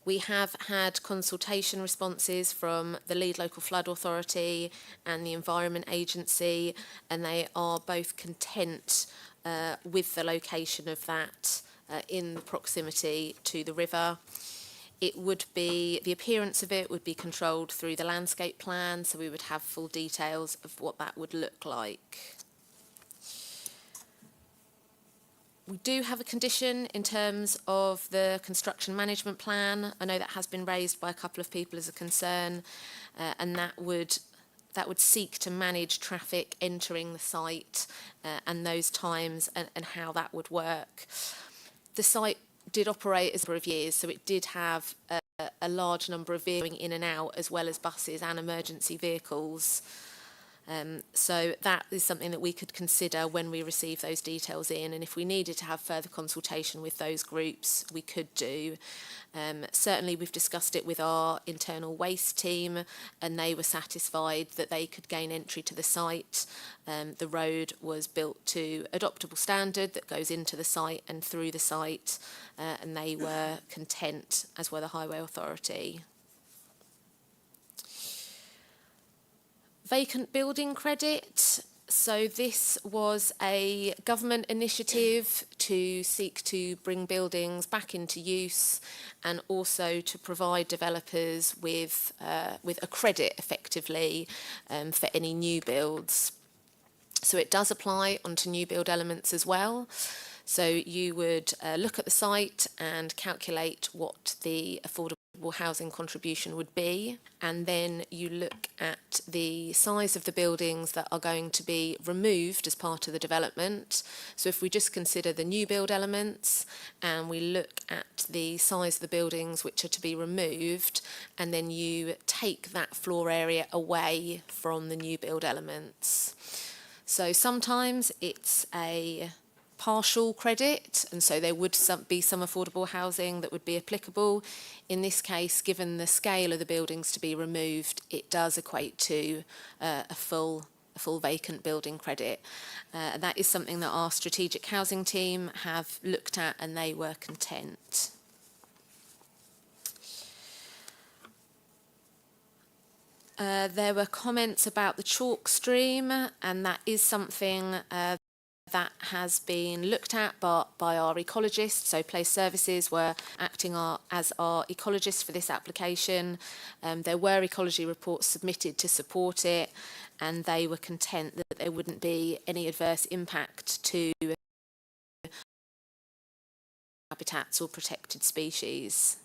We have had consultation responses from the Lead Local Flood Authority and the Environment Agency, and they are both content with the location of that in proximity to the river. It would be, the appearance of it would be controlled through the landscape plan, so we would have full details of what that would look like. We do have a condition in terms of the construction management plan. I know that has been raised by a couple of people as a concern, and that would seek to manage traffic entering the site and those times and how that would work. The site did operate as a number of years, so it did have a large number of vehicles going in and out, as well as buses and emergency vehicles. So that is something that we could consider when we receive those details in, and if we needed to have further consultation with those groups, we could do. Certainly we've discussed it with our internal waste team, and they were satisfied that they could gain entry to the site. The road was built to adoptable standard that goes into the site and through the site, and they were content, as were the Highway Authority. Vacant building credit. So this was a government initiative to seek to bring buildings back into use and also to provide developers with a credit effectively for any new builds. So it does apply onto new build elements as well. So you would look at the site and calculate what the affordable housing contribution would be, and then you look at the size of the buildings that are going to be removed as part of the development. So if we just consider the new build elements and we look at the size of the buildings which are to be removed, and then you take that floor area away from the new build elements. So sometimes it's a partial credit, and so there would be some affordable housing that would be applicable. In this case, given the scale of the buildings to be removed, it does equate to a full vacant building credit. That is something that our strategic housing team have looked at, and they were content. There were comments about the chalk stream, and that is something that has been looked at by our ecologists. So Place Services were acting as our ecologists for this application. There were ecology reports submitted to support it, and they were content that there wouldn't be any adverse impact to habitats or protected species.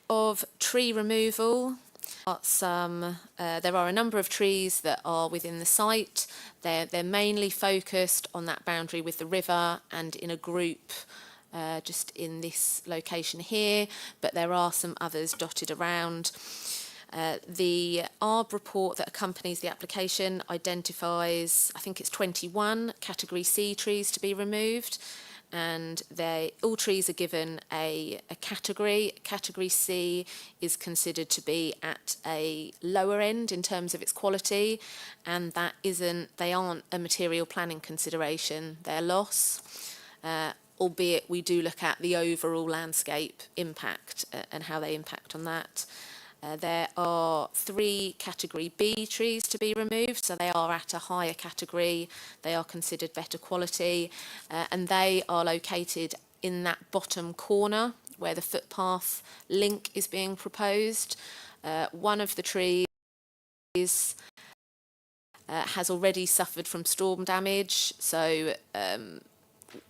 Of tree removal, there are a number of trees that are within the site. They're mainly focused on that boundary with the river and in a group just in this location here, but there are some others dotted around. The ARB report that accompanies the application identifies, I think it's 21 Category C trees to be removed, and all trees are given a category. Category C is considered to be at a lower end in terms of its quality, and they aren't a material planning consideration, they're loss, albeit we do look at the overall landscape impact and how they impact on that. There are 3 Category B trees to be removed, so they are at a higher category, they are considered better quality, and they are located in that bottom corner where the footpath link is being proposed. One of the trees has already suffered from storm damage, so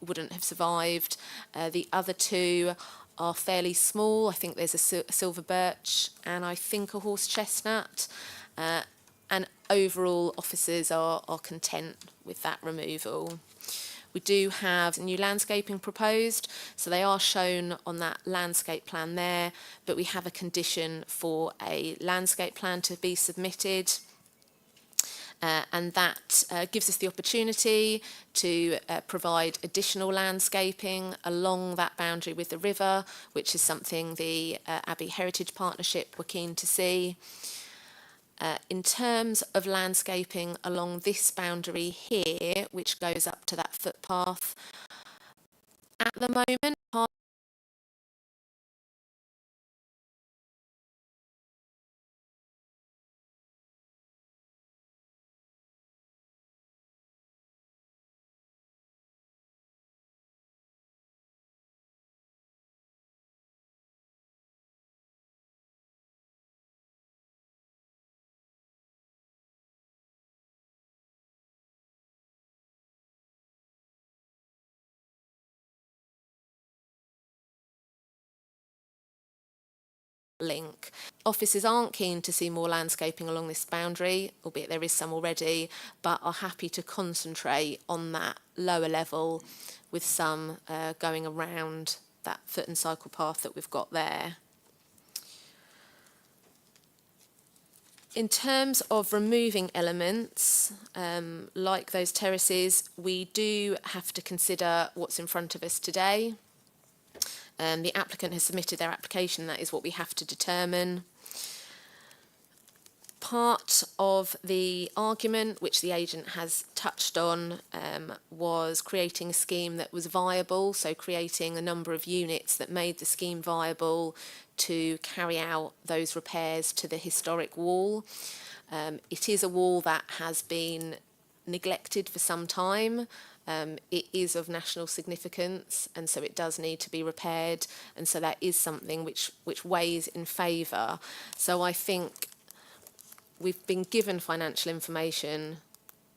wouldn't have survived. The other 2 are fairly small. I think there's a silver birch and I think a horse chestnut, and overall officers are content with that removal. We do have new landscaping proposed, so they are shown on that landscape plan there, but we have a condition for a landscape plan to be submitted. And that gives us the opportunity to provide additional landscaping along that boundary with the river, which is something the Abbey Heritage Partnership were keen to see. In terms of landscaping along this boundary here, which goes up to that footpath, at the moment, link. Officers aren't keen to see more landscaping along this boundary, albeit there is some already, but are happy to concentrate on that lower level with some going around that foot and cycle path that we've got there. In terms of removing elements, like those terraces, we do have to consider what's in front of us today. The applicant has submitted their application, that is what we have to determine. Part of the argument, which the agent has touched on, was creating a scheme that was viable, so creating a number of units that made the scheme viable to carry out those repairs to the historic wall. It is a wall that has been neglected for some time. It is of national significance, and so it does need to be repaired, and so that is something which weighs in favour. So I think we've been given financial information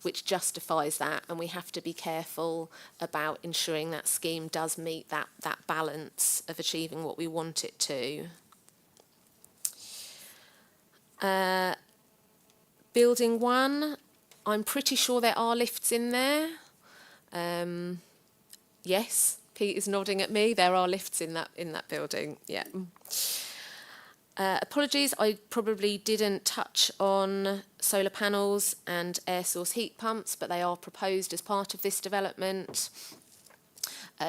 which justifies that, and we have to be careful about ensuring that scheme does meet that balance of achieving what we want it to. Building 1, I'm pretty sure there are lifts in there. Yes, Pete is nodding at me. There are lifts in that building. Yeah. Apologies, I probably didn't touch on solar panels and air source heat pumps, but they are proposed as part of this development.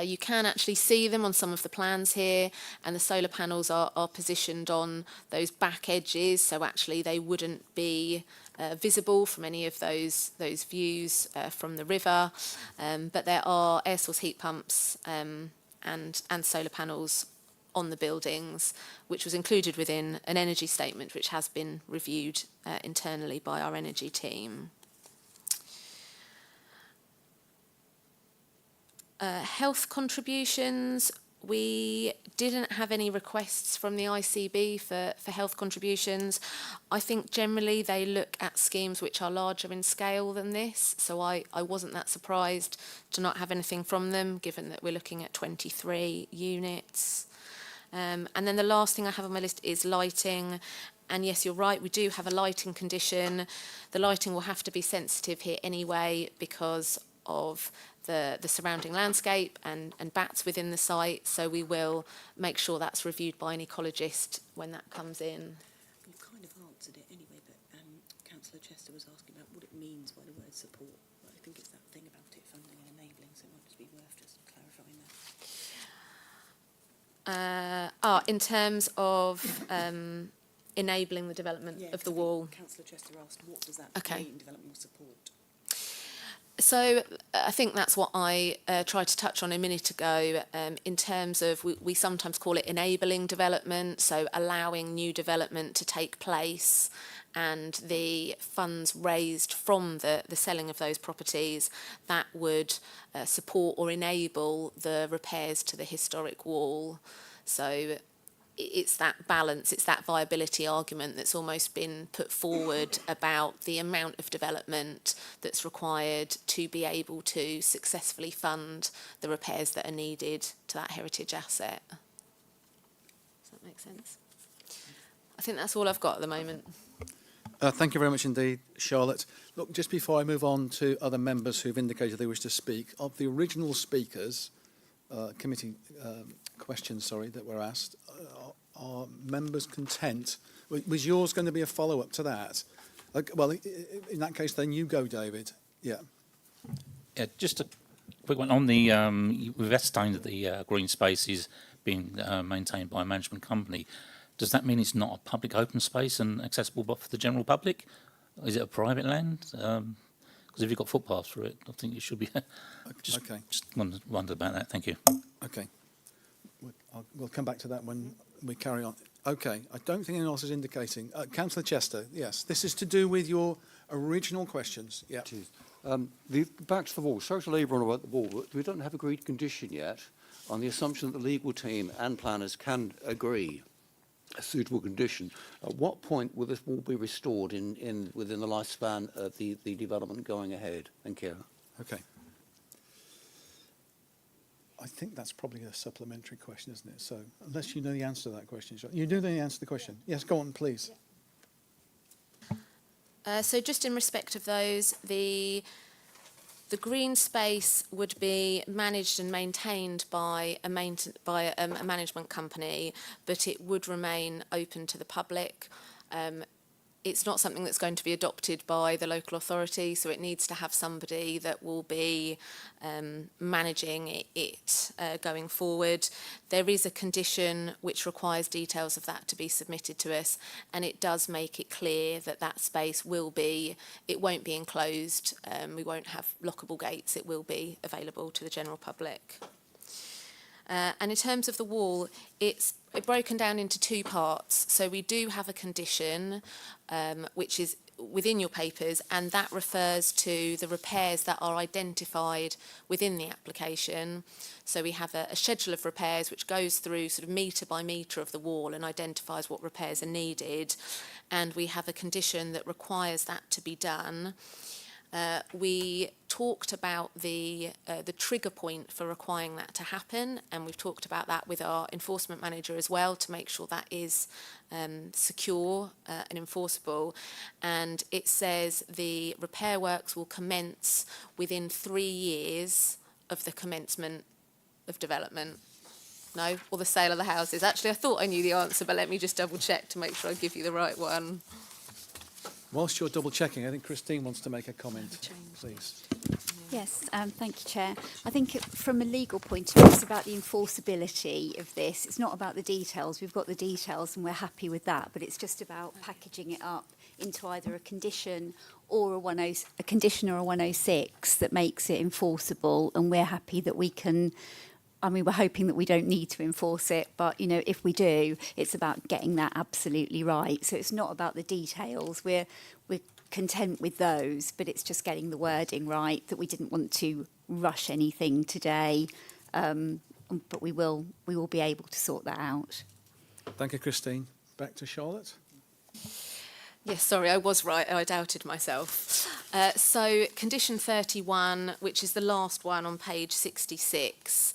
You can actually see them on some of the plans here, and the solar panels are positioned on those back edges, so actually they wouldn't be visible from any of those views from the river. But there are air source heat pumps and solar panels on the buildings, which was included within an energy statement which has been reviewed internally by our energy team. Health contributions, we didn't have any requests from the ICB for health contributions. I think generally they look at schemes which are larger in scale than this, so I wasn't that surprised to not have anything from them, given that we're looking at 23 units. And then the last thing I have on my list is lighting. And yes, you're right, we do have a lighting condition. The lighting will have to be sensitive here anyway because of the surrounding landscape and bats within the site. So we will make sure that's reviewed by an ecologist when that comes in. You've kind of answered it anyway, but Councillor Chester was asking about what it means by the word support. Well, I think it's that thing about it funding and enabling, so it might just be worth just clarifying that. In terms of enabling the development of the wall. Councillor Chester asked, what does that mean, development support? So I think that's what I tried to touch on a minute ago in terms of we sometimes call it enabling development, so allowing new development to take place, and the funds raised from the selling of those properties that would support or enable the repairs to the historic wall. So it's that balance, it's that viability argument that's almost been put forward about the amount of development that's required to be able to successfully fund the repairs that are needed to that heritage asset. Does that make sense? I think that's all I've got at the moment. Thank you very much indeed, Charlotte. Look, just before I move on to other members who've indicated they wish to speak, of the original speakers, committee questions, that were asked, are members content? Was yours going to be a follow-up to that? Well, in that case, then you go, David. Yeah. Yeah, just a quick one on the, we've estimated that the green space is being maintained by a management company. Does that mean it's not a public open space and accessible for the general public? Is it a private land? Because if you've got footpaths through it, I think it should be. Just wondered about that. Thank you. Okay. We'll come back to that when we carry on. Okay. I don't think anyone else is indicating. Councillor Chester, yes. This is to do with your original questions. Yeah. Back to the wall. Sorry to labour on about the wall, but we don't have agreed condition yet on the assumption that the legal team and planners can agree a suitable condition. At what point will this wall be restored within the lifespan of the development going ahead? Thank you. Okay. I think that's probably a supplementary question, isn't it? So unless you know the answer to that question. You do know the answer to the question. Yes, go on, please. So just in respect of those, the green space would be managed and maintained by a management company, but it would remain open to the public. It's not something that's going to be adopted by the local authority, so it needs to have somebody that will be managing it going forward. There is a condition which requires details of that to be submitted to us, and it does make it clear that that space won't be enclosed, we won't have lockable gates, it will be available to the general public. And in terms of the wall, it's broken down into two parts. So we do have a condition which is within your papers, and that refers to the repairs that are identified within the application. So we have a schedule of repairs which goes through sort of metre by metre of the wall and identifies what repairs are needed. And we have a condition that requires that to be done. We talked about the trigger point for requiring that to happen, and we've talked about that with our enforcement manager as well to make sure that is secure and enforceable. And it says the repair works will commence within 3 years of the commencement of development. No, or the sale of the houses. Actually, I thought I knew the answer, but let me just double check to make sure I give you the right one. Whilst you're double checking, I think Christine wants to make a comment, please. Yes, thank you, Chair. I think from a legal point of view, it's about the enforceability of this. It's not about the details. We've got the details and we're happy with that, but it's just about packaging it up into either a condition or a condition or a 106 that makes it enforceable, and we're happy that we can. I mean, we're hoping that we don't need to enforce it, but, you know, if we do, it's about getting that absolutely right. So it's not about the details. We're content with those, but it's just getting the wording right, that we didn't want to rush anything today, but we will be able to sort that out. Thank you, Christine. Back to Charlotte. Yes, sorry, I was right. I doubted myself. So condition 31, which is the last one on page 66.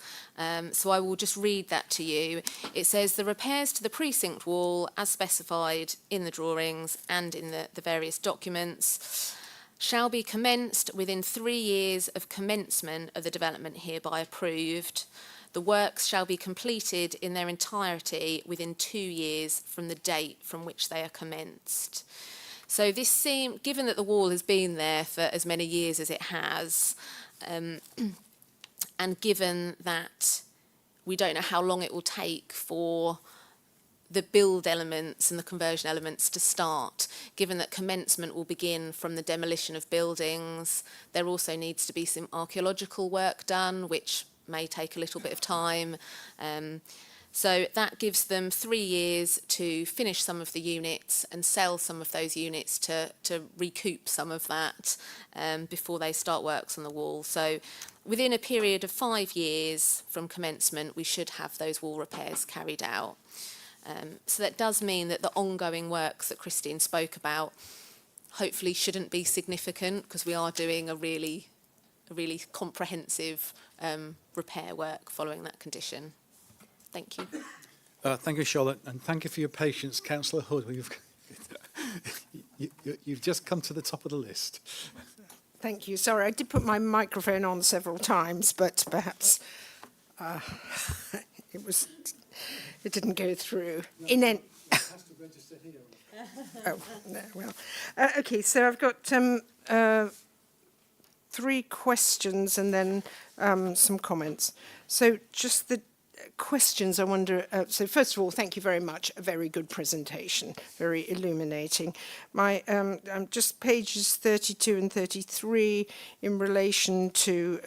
So I will just read that to you. It says, the repairs to the precinct wall, as specified in the drawings and in the various documents, shall be commenced within 3 years of commencement of the development hereby approved. The works shall be completed in their entirety within 2 years from the date from which they are commenced. So this seems, given that the wall has been there for as many years as it has, and given that we don't know how long it will take for the build elements and the conversion elements to start, given that commencement will begin from the demolition of buildings, there also needs to be some archaeological work done, which may take a little bit of time. So that gives them 3 years to finish some of the units and sell some of those units to recoup some of that before they start works on the wall. So within a period of 5 years from commencement, we should have those wall repairs carried out. So that does mean that the ongoing works that Christine spoke about hopefully shouldn't be significant, because we are doing a really comprehensive repair work following that condition. Thank you. Thank you, Charlotte, and thank you for your patience, Councillor Hood. You've just come to the top of the list. Thank you. Sorry, I did put my microphone on several times, but perhaps it didn't go through. Oh, no, well. Okay, so I've got 3 questions and then some comments. So just the questions, I wonder, so first of all, thank you very much, a very good presentation, very illuminating. My just pages 32 and 33 in relation to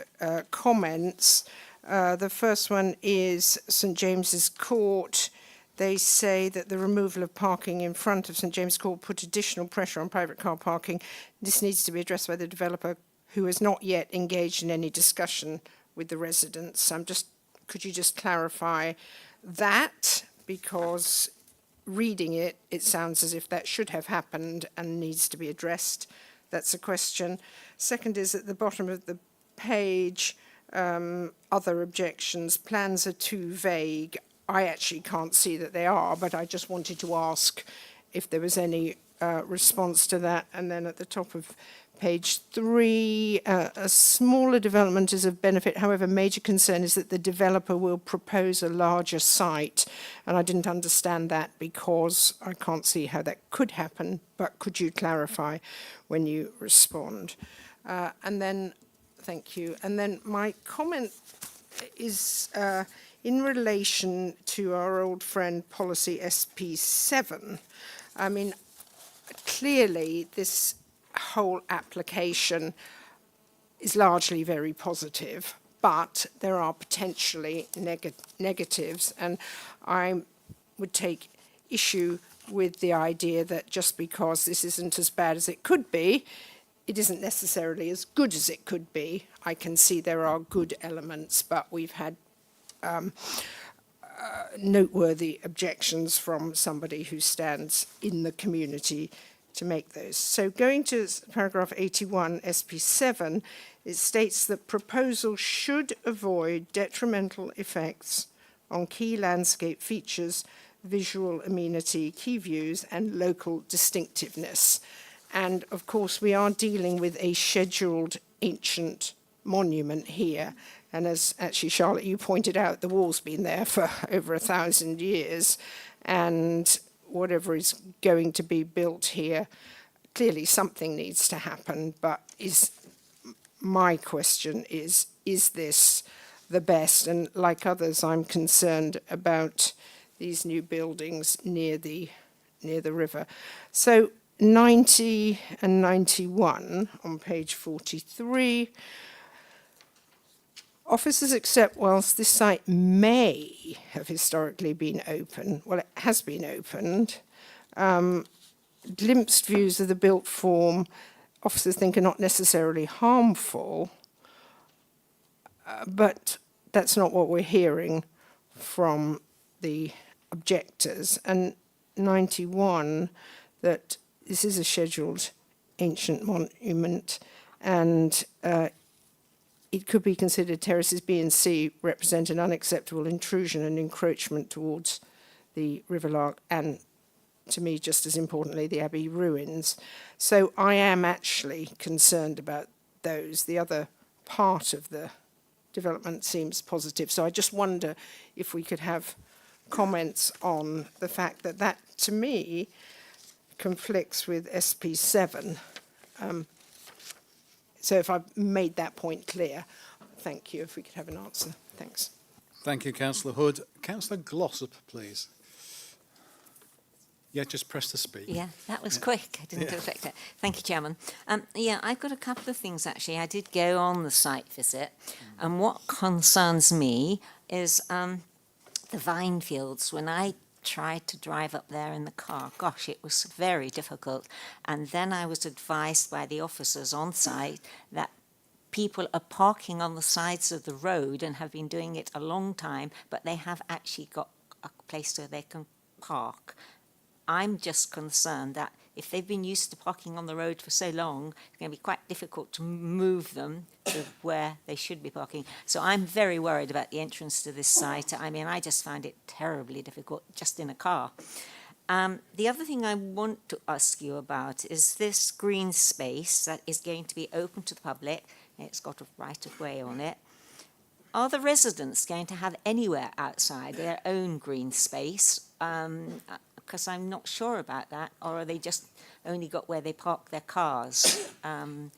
comments. The first one is St James's Court. They say that the removal of parking in front of St James's Court put additional pressure on private car parking. This needs to be addressed by the developer, who has not yet engaged in any discussion with the residents. Could you just clarify that? Because reading it, it sounds as if that should have happened and needs to be addressed. That's a question. Second is at the bottom of the page, other objections. Plans are too vague. I actually can't see that they are, but I just wanted to ask if there was any response to that. And then at the top of page 3, a smaller development is of benefit. However, major concern is that the developer will propose a larger site. And I didn't understand that because I can't see how that could happen. But could you clarify when you respond? And then, thank you. And then my comment is in relation to our old friend policy SP7. I mean, clearly this whole application is largely very positive, but there are potentially negatives, and I would take issue with the idea that just because this isn't as bad as it could be, it isn't necessarily as good as it could be. I can see there are good elements, but we've had noteworthy objections from somebody who stands in the community to make those. So going to paragraph 81, SP7, it states that proposals should avoid detrimental effects on key landscape features, visual amenity, key views, and local distinctiveness. And of course, we are dealing with a scheduled ancient monument here. And as actually, Charlotte, you pointed out, the wall's been there for over 1,000 years. And whatever is going to be built here, clearly something needs to happen. But my question is this the best? And like others, I'm concerned about these new buildings near the river. So 90 and 91 on page 43. Officers accept whilst this site may have historically been open, well, it has been opened. Glimpsed views of the built form, officers think are not necessarily harmful, but that's not what we're hearing from the objectors. And 91, that this is a scheduled ancient monument, and it could be considered terraces B and C represent an unacceptable intrusion and encroachment towards the River Lark and, to me, just as importantly, the Abbey ruins. So I am actually concerned about those. The other part of the development seems positive. So I just wonder if we could have comments on the fact that that, to me, conflicts with SP7. So if I've made that point clear, thank you. If we could have an answer. Thanks. Thank you, Councillor Hood. Councillor Glossop, please. Yeah, just press to speak. Yeah, that was quick. I didn't expect it. Thank you, Chairman. Yeah, I've got a couple of things, actually. I did go on the site visit, and what concerns me is the vine fields. When I tried to drive up there in the car, gosh, it was very difficult. And then I was advised by the officers on site that people are parking on the sides of the road and have been doing it a long time, but they have actually got a place where they can park. I'm just concerned that if they've been used to parking on the road for so long, it's going to be quite difficult to move them to where they should be parking. So I'm very worried about the entrance to this site. I mean, I just found it terribly difficult just in a car. The other thing I want to ask you about is this green space that is going to be open to the public. It's got a right-of-way on it. Are the residents going to have anywhere outside their own green space? Because I'm not sure about that, or are they just only got where they park their cars?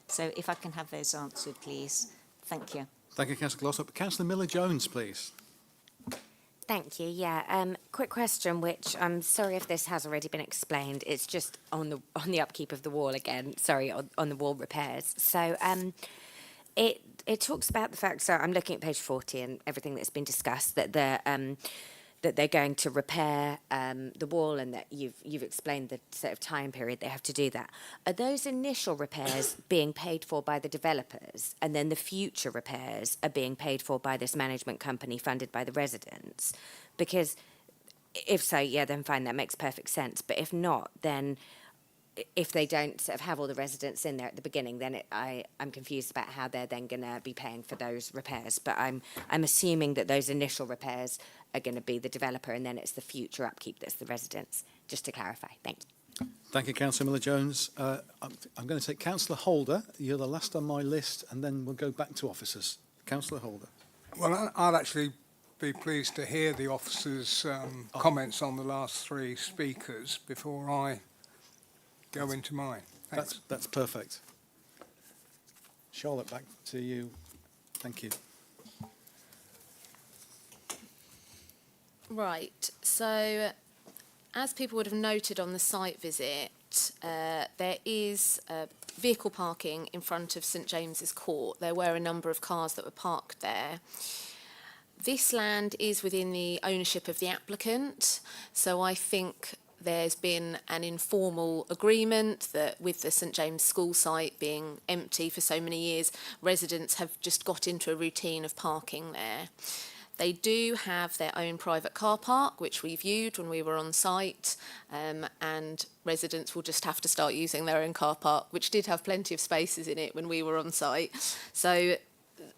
So if I can have those answered, please. Thank you. Thank you, Councillor Glossop. Councillor Miller-Jones, please. Thank you. Yeah, quick question, which I'm sorry if this has already been explained. It's just on the upkeep of the wall again. Sorry, on the wall repairs. So it talks about the fact. So I'm looking at page 40 and everything that's been discussed, that they're going to repair the wall, and that you've explained the sort of time period they have to do that. Are those initial repairs being paid for by the developers, and then the future repairs are being paid for by this management company funded by the residents? Because if so, yeah, then fine, that makes perfect sense. But if not, then if they don't sort of have all the residents in there at the beginning, then I'm confused about how they're then going to be paying for those repairs. But I'm assuming that those initial repairs are going to be the developer, and then it's the future upkeep that's the residents. Just to clarify, thanks. Thank you, Councillor Miller-Jones. I'm going to take Councillor Holder. You're the last on my list, and then we'll go back to officers. Councillor Holder. Well, I'll actually be pleased to hear the officers' comments on the last three speakers before I go into mine. Thanks. That's perfect. Charlotte, back to you. Thank you. Right, so as people would have noted on the site visit, there is vehicle parking in front of St James's Court. There were a number of cars that were parked there. This land is within the ownership of the applicant, so I think there's been an informal agreement that with the St James School site being empty for so many years, residents have just got into a routine of parking there. They do have their own private car park, which we viewed when we were on site, and residents will just have to start using their own car park, which did have plenty of spaces in it when we were on site. So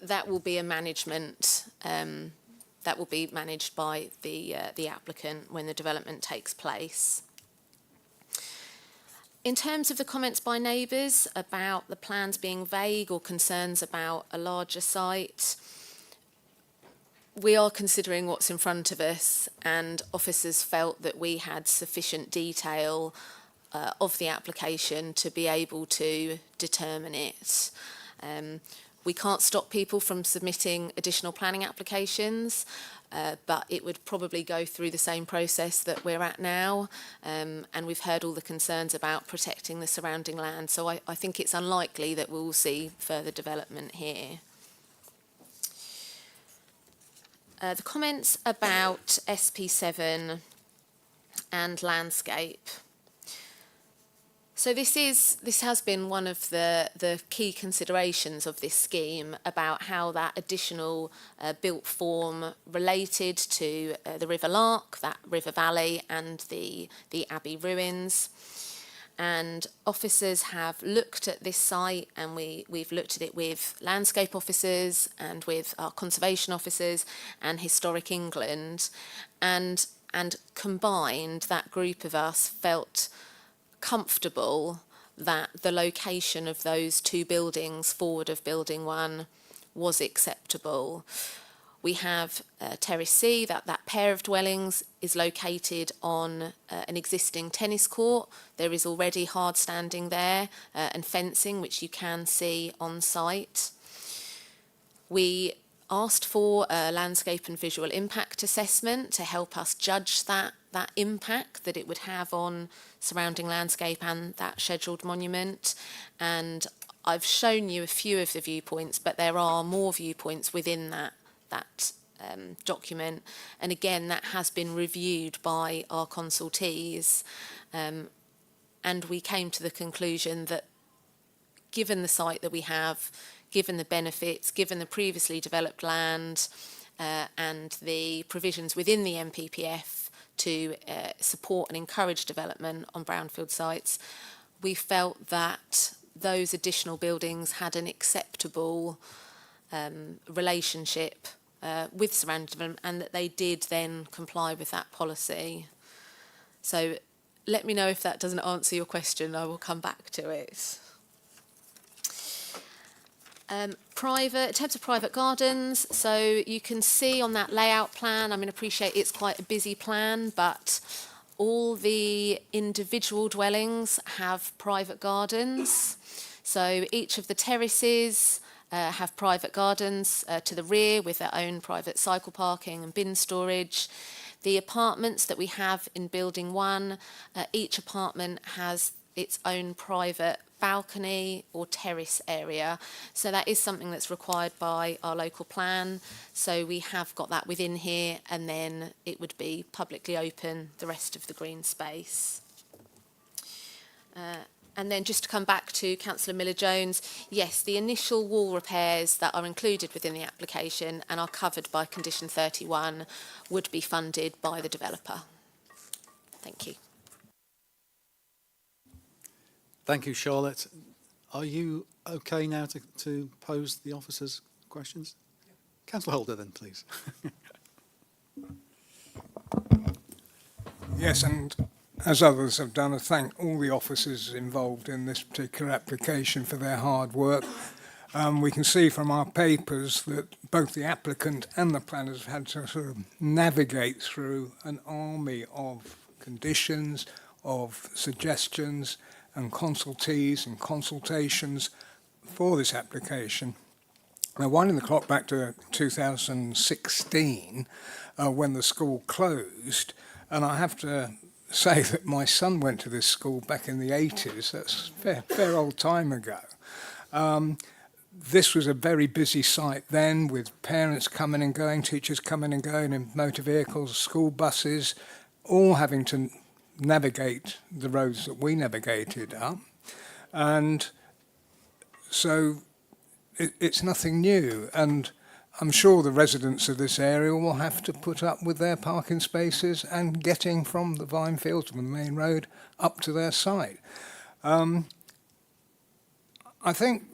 that will be a management, that will be managed by the applicant when the development takes place. In terms of the comments by neighbours about the plans being vague or concerns about a larger site, we are considering what's in front of us, and officers felt that we had sufficient detail of the application to be able to determine it. We can't stop people from submitting additional planning applications, but it would probably go through the same process that we're at now, and we've heard all the concerns about protecting the surrounding land, so I think it's unlikely that we'll see further development here. The comments about SP7 and landscape. So this has been one of the key considerations of this scheme about how that additional built form related to the River Lark, that river valley, and the Abbey ruins. And officers have looked at this site, and we've looked at it with landscape officers and with our conservation officers and Historic England, and combined, that group of us felt comfortable that the location of those two buildings forward of Building 1 was acceptable. We have Terrace C, that pair of dwellings is located on an existing tennis court. There is already hard standing there and fencing, which you can see on site. We asked for a landscape and visual impact assessment to help us judge that impact that it would have on surrounding landscape and that scheduled monument. And I've shown you a few of the viewpoints, but there are more viewpoints within that document, and again that has been reviewed by our consultees, and we came to the conclusion that given the site that we have, given the benefits, given the previously developed land, and the provisions within the MPPF to support and encourage development on brownfield sites, we felt that those additional buildings had an acceptable relationship with surrounding development, and that they did then comply with that policy. So let me know if that doesn't answer your question. I will come back to it. In terms of private gardens, so you can see on that layout plan, I mean, appreciate it's quite a busy plan, but all the individual dwellings have private gardens. So each of the terraces have private gardens to the rear with their own private cycle parking and bin storage. The apartments that we have in Building 1, each apartment has its own private balcony or terrace area. So that is something that's required by our local plan. So we have got that within here, and then it would be publicly open, the rest of the green space. And then just to come back to Councillor Miller-Jones, yes, the initial wall repairs that are included within the application and are covered by Condition 31 would be funded by the developer. Thank you. Thank you, Charlotte. Are you okay now to pose the officers' questions? Councillor Holder, then, please. Yes, and as others have done, I thank all the officers involved in this particular application for their hard work. We can see from our papers that both the applicant and the planners have had to sort of navigate through an army of conditions, of suggestions and consultees and consultations for this application. Now, winding the clock back to 2016, when the school closed, and I have to say that my son went to this school back in the 80s. That's a fair old time ago. This was a very busy site then, with parents coming and going, teachers coming and going in motor vehicles, school buses, all having to navigate the roads that we navigated up. And so it's nothing new. And I'm sure the residents of this area will have to put up with their parking spaces and getting from the Vine Fields from the main road up to their site. I think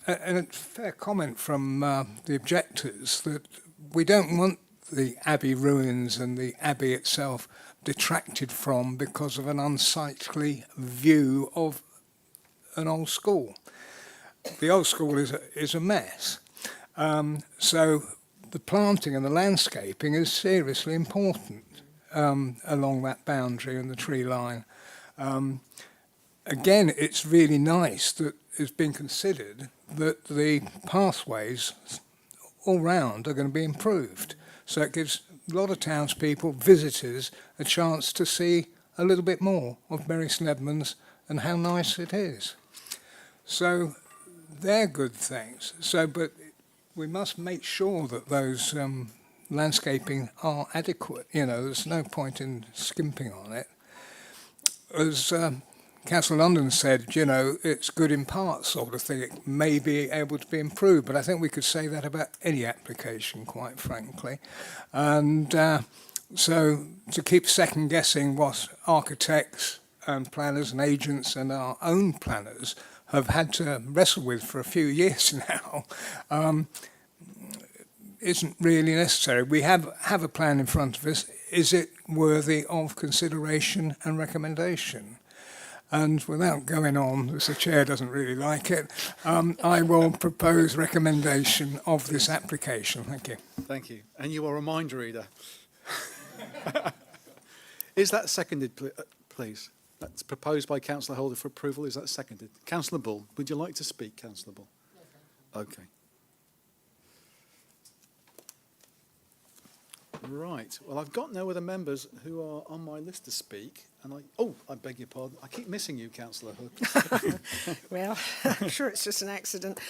a fair comment from the objectors that we don't want the Abbey ruins and the Abbey itself detracted from because of an unsightly view of an old school. The old school is a mess. So the planting and the landscaping is seriously important along that boundary and the tree line. Again, it's really nice that it's been considered that the pathways all round are going to be improved. So it gives a lot of townspeople, visitors, a chance to see a little bit more of Bury St Edmunds and how nice it is. So they're good things. But we must make sure that those landscaping are adequate. You know, there's no point in skimping on it. As Council London said, you know, it's good in parts sort of thing. It may be able to be improved, but I think we could say that about any application, quite frankly. And so to keep second guessing what architects and planners and agents and our own planners have had to wrestle with for a few years now isn't really necessary. We have a plan in front of us. Is it worthy of consideration and recommendation? And without going on, as the chair doesn't really like it, I will propose recommendation of this application. Thank you. Thank you. And you are a mind reader. Is that seconded, please? That's proposed by Councillor Holder for approval. Is that seconded? Councillor Bull, would you like to speak, Councillor Bull? Okay. Right. Well, I've got no other members who are on my list to speak. And I beg your pardon. I keep missing you, Councillor Hood. Well, I'm sure it's just an accident.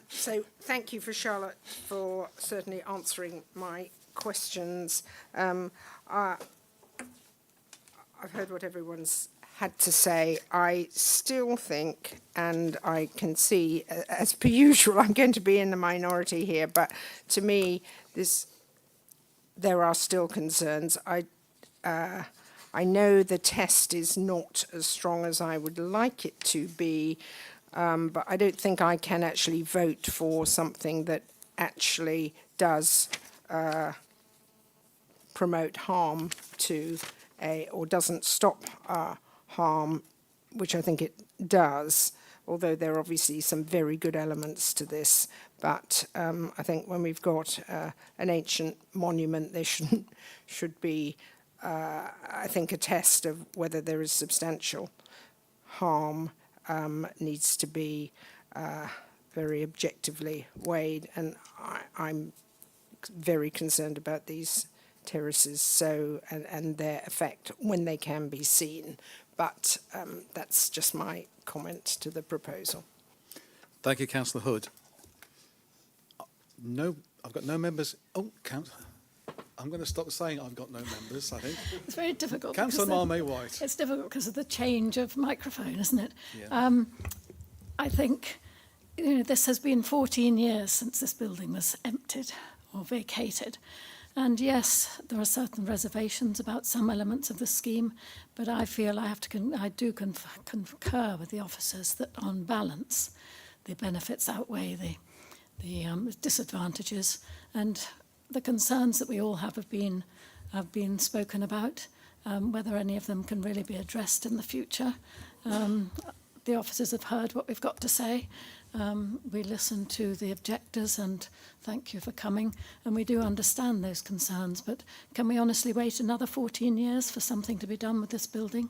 So thank you for Charlotte for certainly answering my questions. I've heard what everyone's had to say. I still think, and I can see, as per usual, I'm going to be in the minority here, but to me, there are still concerns. I know the test is not as strong as I would like it to be, but I don't think I can actually vote for something that actually does promote harm to or doesn't stop harm, which I think it does, although there are obviously some very good elements to this. But I think when we've got an ancient monument, there should be, I think, a test of whether there is substantial harm needs to be very objectively weighed. And I'm very concerned about these terraces and their effect when they can be seen. But that's just my comment to the proposal. Thank you, Councillor Hood. No, I've got no members. Oh, I'm going to stop saying I've got no members, I think. It's very difficult. Councillor Marmay White. It's difficult because of the change of microphone, isn't it? Yeah. I think this has been 14 years since this building was emptied or vacated. And yes, there are certain reservations about some elements of the scheme, but I feel I do concur with the officers that on balance, the benefits outweigh the disadvantages, and the concerns that we all have been spoken about. Whether any of them can really be addressed in the future. The officers have heard what we've got to say. We listened to the objectors, and thank you for coming. And we do understand those concerns, but can we honestly wait another 14 years for something to be done with this building?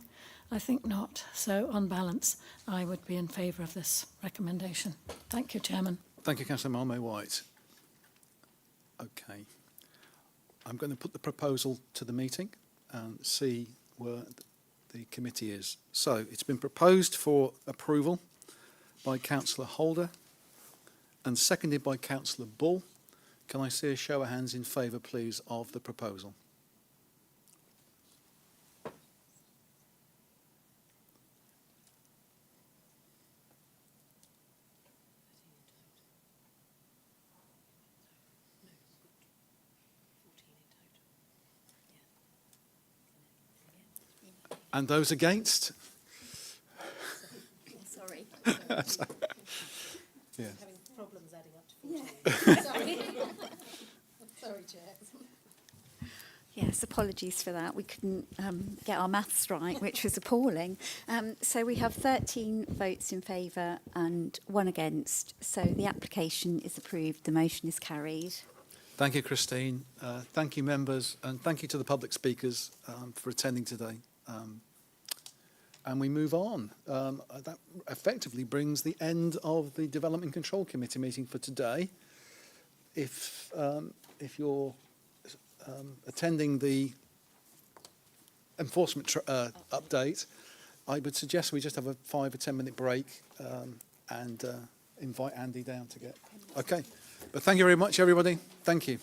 I think not. So on balance, I would be in favour of this recommendation. Thank you, Chairman. Thank you, Councillor Malmay-White. Okay. I'm going to put the proposal to the meeting and see where the committee is. So it's been proposed for approval by Councillor Holder and seconded by Councillor Bull. Can I see a show of hands in favour, please, of the proposal? And those against? Sorry. Yeah. Having problems adding up to 14. Sorry. Sorry, Chair. Yes, apologies for that. We couldn't get our maths right, which was appalling. So we have 13 votes in favour and 1 against. So the application is approved. The motion is carried. Thank you, Christine. Thank you, members, and thank you to the public speakers for attending today. And we move on. That effectively brings the end of the Development Control Committee meeting for today. If you're attending the enforcement update, I would suggest we just have a 5 or 10 minute break and invite Andy down to get. Okay. But thank you very much, everybody. Thank you.